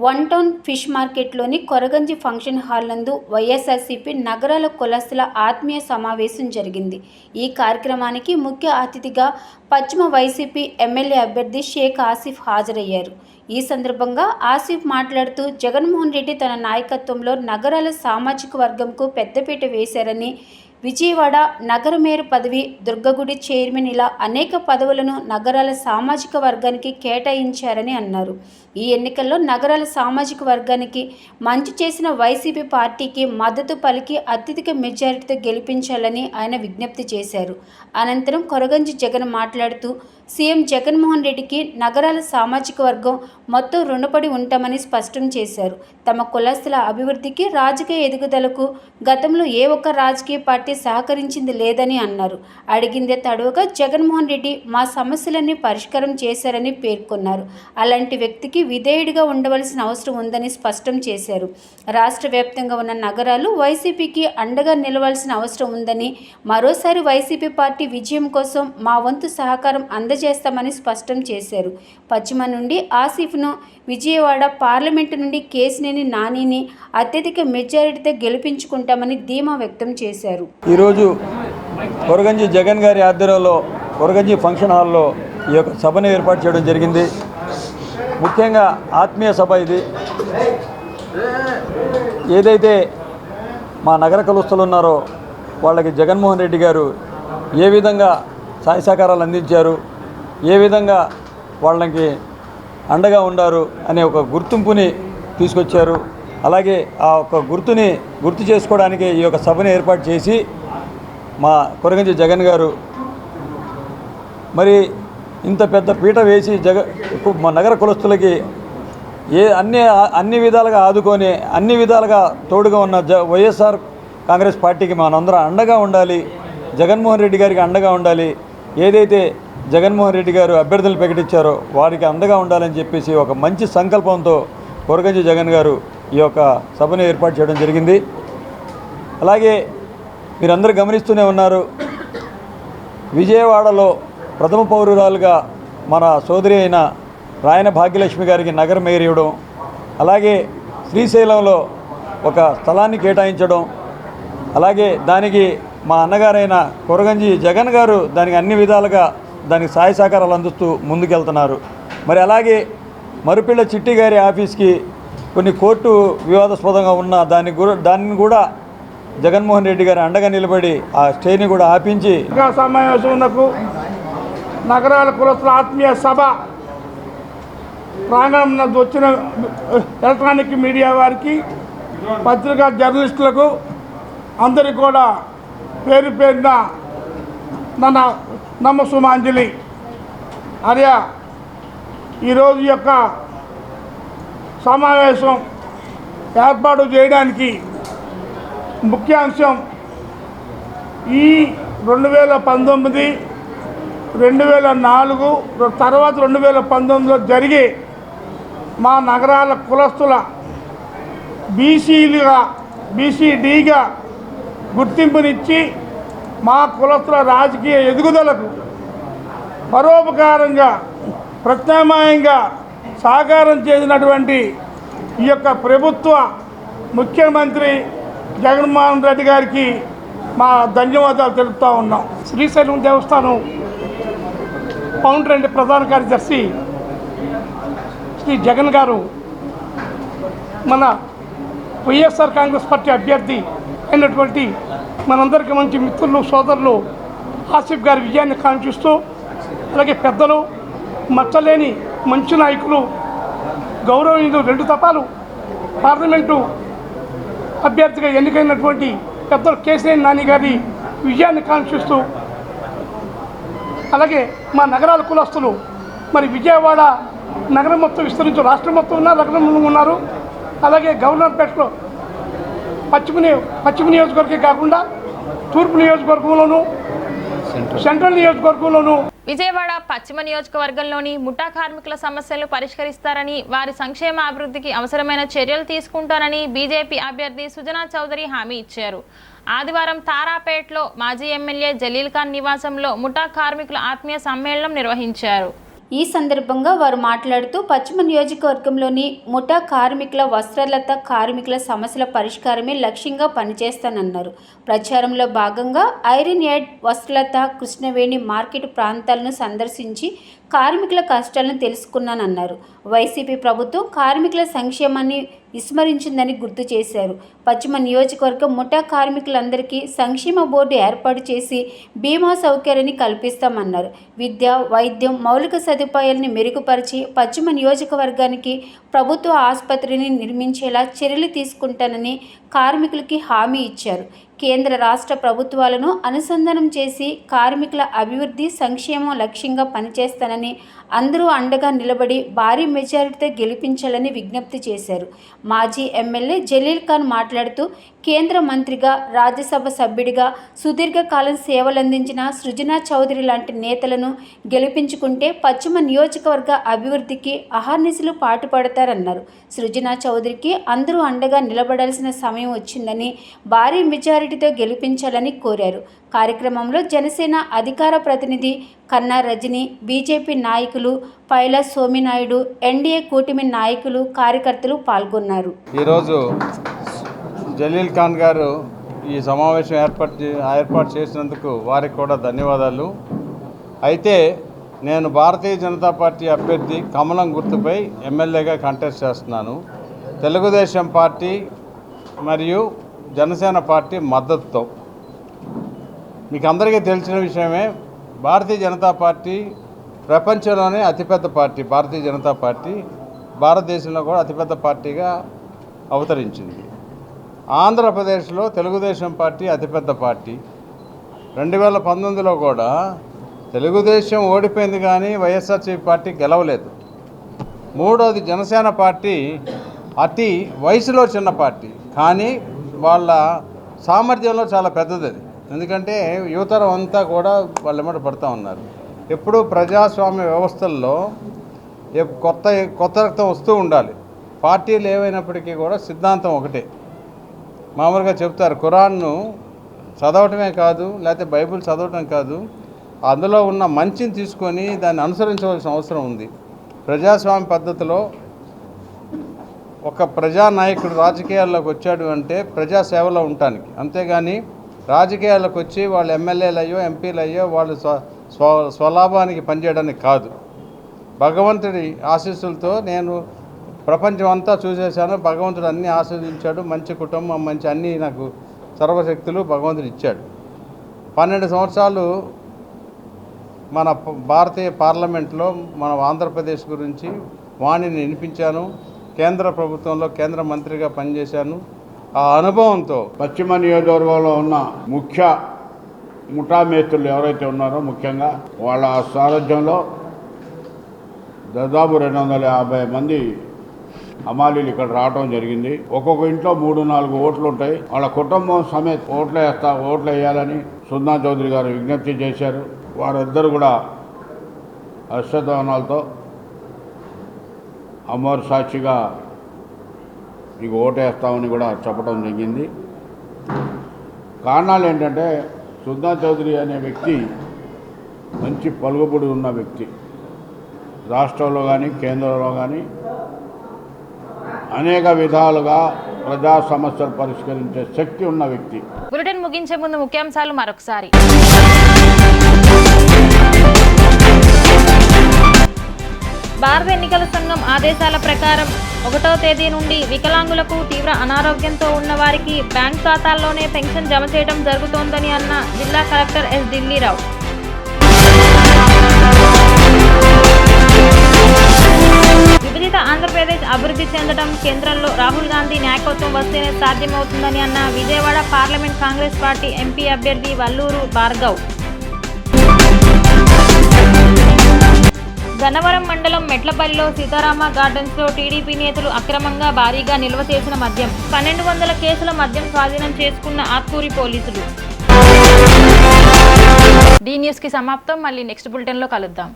1 టౌన్ ఫిష్ మార్కెట్లోని కొరగంజి ఫంక్షన్ హాల్ నందు వైఎస్ఆర్సీపీ నగరాల కులస్తుల ఆత్మీయ సమావేశం జరిగింది. ఈ కార్యక్రమానికి ముఖ్య అతిథిగా పశ్చిమ వైసీపీ ఎమ్మెల్యే అభ్యర్థి షేక్ ఆసిఫ్ హాజరయ్యారు. ఈ సందర్భంగా ఆసిఫ్ మాట్లాడుతూ జగన్మోహన్ రెడ్డి తన నాయకత్వంలో నగరాల సామాజిక వర్గంకు పెద్దపీట వేశారని, విజయవాడ నగర మేయర్ పదవి, దుర్గగుడి చైర్మన్ ఇలా అనేక పదవులను నగరాల సామాజిక వర్గానికి కేటాయించారని అన్నారు. ఈ ఎన్నికల్లో నగరాల సామాజిక వర్గానికి మంచి చేసిన వైసీపీ పార్టీకి మద్దతు పలికి అత్యధిక మెజారిటీతో గెలిపించాలని ఆయన విజ్ఞప్తి చేశారు. అనంతరం కొరగంజి జగన్ మాట్లాడుతూ సీఎం జగన్మోహన్ రెడ్డికి నగరాల సామాజిక వర్గం మొత్తం రుణపడి ఉంటామని స్పష్టం చేశారు. తమ కులస్తుల అభివృద్ధికి, రాజకీయ ఎదుగుదలకు గతంలో ఏ ఒక్క రాజకీయ పార్టీ సహకరించింది లేదని అన్నారు. అడిగిందే తడవుగా జగన్మోహన్ రెడ్డి మా సమస్యలన్నీ పరిష్కారం చేశారని పేర్కొన్నారు. అలాంటి వ్యక్తికి విధేయుడిగా ఉండవలసిన అవసరం ఉందని స్పష్టం చేశారు. రాష్ట్ర వ్యాప్తంగా ఉన్న నగరాలు వైసీపీకి అండగా నిలవాల్సిన అవసరం ఉందని, మరోసారి వైసీపీ పార్టీ విజయం కోసం మా వంతు సహకారం అందజేస్తామని స్పష్టం చేశారు. పశ్చిమ నుండి ఆసిఫ్ను, విజయవాడ పార్లమెంటు నుండి కేసినేని నానిని అత్యధిక మెజారిటీతో గెలిపించుకుంటామని ధీమా వ్యక్తం చేశారు. ఈరోజు కొరగంజి జగన్ గారి ఆధ్వర్యంలో కొరగంజి ఫంక్షన్ హాల్లో ఈ యొక్క సభను ఏర్పాటు చేయడం జరిగింది. ముఖ్యంగా ఆత్మీయ సభ ఇది. ఏదైతే మా నగర కులస్తులు ఉన్నారో వాళ్ళకి జగన్మోహన్ రెడ్డి గారు ఏ విధంగా సహాయ సహకారాలు అందించారు, ఏ విధంగా వాళ్ళకి అండగా ఉండారు అనే ఒక గుర్తింపుని తీసుకొచ్చారు. అలాగే ఆ ఒక గుర్తుని గుర్తు చేసుకోవడానికి ఈ యొక్క సభను ఏర్పాటు చేసి మా కొరగంజి జగన్ గారు మరి ఇంత పెద్ద పీట వేసి మా నగర కులస్తులకి అన్ని విధాలుగా ఆదుకొని అన్ని విధాలుగా తోడుగా ఉన్న వైఎస్ఆర్ కాంగ్రెస్ పార్టీకి మనందరం అండగా ఉండాలి, జగన్మోహన్ రెడ్డి గారికి అండగా ఉండాలి. ఏదైతే జగన్మోహన్ రెడ్డి గారు అభ్యర్థులు ప్రకటించారో వారికి అండగా ఉండాలని చెప్పేసి ఒక మంచి సంకల్పంతో కొరగంజి జగన్ గారు ఈ యొక్క సభను ఏర్పాటు చేయడం జరిగింది. అలాగే మీరందరూ గమనిస్తూనే ఉన్నారు, విజయవాడలో ప్రథమ పౌరురాలుగా మన సోదరి అయిన రాయన భాగ్యలక్ష్మి గారికి నగర మేయర్ ఇవ్వడం, అలాగే శ్రీశైలంలో ఒక స్థలాన్ని కేటాయించడం, అలాగే దానికి మా అన్నగారైన కొరగంజి జగన్ గారు దానికి అన్ని విధాలుగా దానికి సహాయ సహకారాలు అందిస్తూ ముందుకెళ్తున్నారు. మరి అలాగే మరుపిళ్ళ చిట్టి గారి ఆఫీస్కి కొన్ని కోర్టు వివాదాస్పదంగా ఉన్న దాన్ని కూడా జగన్మోహన్ రెడ్డి గారు అండగా నిలబడి ఆ స్టేని కూడా ఆపించి సమావేశంకు నగరాల కులస్తుల ఆత్మీయ సభ ప్రాంగణం వచ్చిన ఎలక్ట్రానిక్ మీడియా వారికి పత్రికా జర్నలిస్టులకు అందరికీ కూడా పేరు పేరున నన్న నమస్సుమాంజలి. అరియా ఈరోజు యొక్క సమావేశం ఏర్పాటు చేయడానికి ముఖ్యాంశం ఈ 2019, 2004 తర్వాత 2019లో జరిగి మా నగరాల కులస్తుల బీసీడీగా గుర్తింపునిచ్చి మా కులస్తుల రాజకీయ ఎదుగుదలకు పరోపకారంగా ప్రత్యామ్నాయంగా సహకారం చేసినటువంటి ఈ యొక్క ప్రభుత్వ ముఖ్యమంత్రి జగన్మోహన్ రెడ్డి గారికి మా ధన్యవాదాలు తెలుపుతూ ఉన్నాం. శ్రీశైలం దేవస్థానం ఫౌండర్ అండ్ ప్రధాన కార్యదర్శి శ్రీ జగన్ గారు మన వైఎస్ఆర్ కాంగ్రెస్ పార్టీ అభ్యర్థి అయినటువంటి మనందరికీ మంచి మిత్రులు సోదరులు ఆసిఫ్ గారి విజయాన్ని కాంక్షిస్తూ, అలాగే పెద్దలు మచ్చలేని మంచి నాయకులు గౌరవనీయులు 2 దఫాలు పార్లమెంటు అభ్యర్థిగా ఎన్నికైనటువంటి పెద్దలు కేసీఆర్ నాని గారి విజయాన్ని కాంక్షిస్తూ, అలాగే మా నగరాల కులస్తులు మరి విజయవాడ నగరం మొత్తం విస్తరించు రాష్ట్రం మొత్తం ఉన్నారు, నగరంలో ఉన్నారు. అలాగే గవర్నర్పేటలో పశ్చిమ నియోజకవర్గం కాకుండా తూర్పు నియోజకవర్గంలోనూ సెంట్రల్ నియోజకవర్గంలోనూ విజయవాడ పశ్చిమ నియోజకవర్గంలోని ముఠా కార్మికుల సమస్యలు పరిష్కరిస్తారని, వారి సంక్షేమ అభివృద్ధికి అవసరమైన చర్యలు తీసుకుంటారని బీజేపీ అభ్యర్థి సుజనా చౌదరి హామీ ఇచ్చారు. ఆదివారం తారాపేటలో మాజీ ఎమ్మెల్యే జలీల్ ఖాన్ నివాసంలో ముఠా కార్మికుల ఆత్మీయ సమ్మేళనం నిర్వహించారు. ఈ సందర్భంగా వారు మాట్లాడుతూ పశ్చిమ నియోజకవర్గంలోని ముఠా కార్మికుల వస్త్రలత కార్మికుల సమస్యల పరిష్కారమే లక్ష్యంగా పనిచేస్తానన్నారు. ప్రచారంలో భాగంగా iron yard, Vastralatha, Krishnaveni market ప్రాంతాలను సందర్శించి కార్మికుల కష్టాలను తెలుసుకున్నానన్నారు. వైసీపీ ప్రభుత్వం కార్మికుల సంక్షేమాన్ని విస్మరించిందని గుర్తు చేశారు. పశ్చిమ నియోజకవర్గం ముఠా కార్మికులందరికీ సంక్షేమ బోర్డు ఏర్పాటు చేసి బీమా సౌకర్యాన్ని కల్పిస్తామన్నారు. విద్య, వైద్యం, మౌలిక సదుపాయాలను మెరుగుపరిచి పశ్చిమ నియోజకవర్గానికి ప్రభుత్వ ఆసుపత్రిని నిర్మించేలా చర్యలు తీసుకుంటానని కార్మికులకి హామీ ఇచ్చారు. కేంద్ర రాష్ట్ర ప్రభుత్వాలను అనుసంధానం చేసి కార్మికుల అభివృద్ధి సంక్షేమం లక్ష్యంగా పనిచేస్తానని, అందరూ అండగా నిలబడి భారీ మెజారిటీతో గెలిపించాలని విజ్ఞప్తి చేశారు. మాజీ ఎమ్మెల్యే జలీల్ ఖాన్ మాట్లాడుతూ కేంద్ర మంత్రిగా, రాజ్యసభ సభ్యుడిగా సుదీర్ఘకాలం సేవలందించిన సృజనా చౌదరి లాంటి నేతలను గెలిపించుకుంటే పశ్చిమ నియోజకవర్గ అభివృద్ధికి అహర్నిశలు పాటుపడతారన్నారు. సృజనా చౌదరికి అందరూ అండగా నిలబడాల్సిన సమయం వచ్చిందని, భారీ మెజారిటీతో గెలిపించాలని కోరారు. కార్యక్రమంలో జనసేన అధికార ప్రతినిధి కన్నా రజని, బీజేపీ నాయకులు పైల సోమినాయుడు, ఎన్డీఏ కూటమి నాయకులు, కార్యకర్తలు పాల్గొన్నారు. ఈరోజు జలీల్ ఖాన్ గారు ఈ సమావేశం ఏర్పాటు చేసినందుకు వారికి కూడా ధన్యవాదాలు. అయితే నేను భారతీయ జనతా పార్టీ అభ్యర్థి కమలం గుర్తుపై ఎమ్మెల్యేగా కంటెస్ట్ చేస్తున్నాను. తెలుగుదేశం పార్టీ మరియు జనసేన పార్టీ మద్దతుతో. మీకు అందరికీ తెలిసిన విషయమే, భారతీయ జనతా పార్టీ ప్రపంచంలోనే అతిపెద్ద పార్టీ. భారతీయ జనతా పార్టీ భారతదేశంలో కూడా అతిపెద్ద పార్టీగా అవతరించింది. ఆంధ్రప్రదేశ్లో తెలుగుదేశం పార్టీ అతిపెద్ద పార్టీ. 2019లో కూడా తెలుగుదేశం ఓడిపోయింది కానీ వైఎస్ఆర్సీపీ పార్టీ గెలవలేదు. మూడోది జనసేన పార్టీ అతి వయసులో చిన్న పార్టీ, కానీ వాళ్ళ సామర్థ్యంలో చాలా పెద్దది. ఎందుకంటే యువతరం అంతా కూడా వాళ్ళ ఎమ్మట పడుతూ ఉన్నారు. ఎప్పుడూ ప్రజాస్వామ్య వ్యవస్థల్లో కొత్త రక్తం వస్తూ ఉండాలి. పార్టీలు ఏవైనప్పటికీ కూడా సిద్ధాంతం ఒకటే. మామూలుగా చెప్తారు, ఖురాన్ను చదవటమే కాదు, లేకపోతే బైబిల్ చదవటం కాదు, అందులో ఉన్న మంచిని తీసుకొని దాన్ని అనుసరించవలసిన అవసరం ఉంది. ప్రజాస్వామ్య పద్ధతిలో ఒక ప్రజానాయకుడు రాజకీయాల్లోకి వచ్చాడు అంటే ప్రజాసేవలో ఉండటానికి, అంతేగాని రాజకీయాల్లోకి వచ్చి వాళ్ళు ఎమ్మెల్యేలు అయ్యో ఎంపీలు అయ్యో వాళ్ళు స్వలాభానికి పనిచేయడానికి కాదు. భగవంతుడి ఆశీస్సులతో నేను ప్రపంచం అంతా చూసేశాను. భగవంతుడు అన్నీ ఆస్వాదించాడు. మంచి కుటుంబం, మంచి అన్నీ నాకు సర్వశక్తులు భగవంతుడు ఇచ్చాడు. 12 సంవత్సరాలు మన భారతీయ పార్లమెంట్లో మన ఆంధ్రప్రదేశ్ గురించి వాణిని వినిపించాను. కేంద్ర ప్రభుత్వంలో కేంద్ర మంత్రిగా పనిచేశాను. ఆ అనుభవంతో పశ్చిమ నియోజకవర్గంలో ఉన్న ముఖ్య ముఠా మేస్త్రులు ఎవరైతే ఉన్నారో ముఖ్యంగా వాళ్ళ సారథ్యంలో దాదాపు 250 మంది హమాలీలు ఇక్కడ రావడం జరిగింది. ఒక్కొక్క ఇంట్లో 3-4 ఓట్లు ఉంటాయి. వాళ్ళ కుటుంబం సమేత ఓట్లు వేయాలని సుందా చౌదరి గారు విజ్ఞప్తి చేశారు. వారిద్దరు కూడా హర్షధ్వానాలతో అమ్మవారి సాక్షిగా మీకు ఓటేస్తామని కూడా చెప్పడం జరిగింది. కారణాలు ఏంటంటే సుందా చౌదరి అనే వ్యక్తి మంచి పలుకుబడి ఉన్న వ్యక్తి. రాష్ట్రంలో కానీ కేంద్రంలో కానీ అనేక విధాలుగా ప్రజా సమస్యలు పరిష్కరించే శక్తి ఉన్న వ్యక్తి. బులెటిన్ ముగించే ముందు ముఖ్యాంశాలు మరొకసారి. భారత ఎన్నికల సంఘం ఆదేశాల ప్రకారం 1వ తేదీ నుండి వికలాంగులకు తీవ్ర అనారోగ్యంతో ఉన్న వారికి బ్యాంక్ ఖాతాల్లోనే పెన్షన్ జమ చేయడం జరుగుతోందని అన్న జిల్లా కలెక్టర్ ఎస్ ఢిల్లీరావు. విభజిత ఆంధ్రప్రదేశ్ అభివృద్ధి చెందడం కేంద్రంలో రాహుల్ గాంధీ నాయకత్వం వస్తేనే సాధ్యమవుతుందని అన్న Vijayawada parliament Congress party MP అభ్యర్థి వల్లూరు భార్గవ్. గన్నవరం మండలం మెట్లపల్లిలో సీతారామ గార్డెన్స్లో టీడీపీ నేతలు అక్రమంగా భారీగా నిల్వ చేసిన మద్యం 1200 కేసుల మద్యం స్వాధీనం చేసుకున్న ఆత్కూరి పోలీసులు. డి న్యూస్కి సమాప్తం. మళ్ళీ నెక్స్ట్ బులెటిన్లో కలుద్దాం.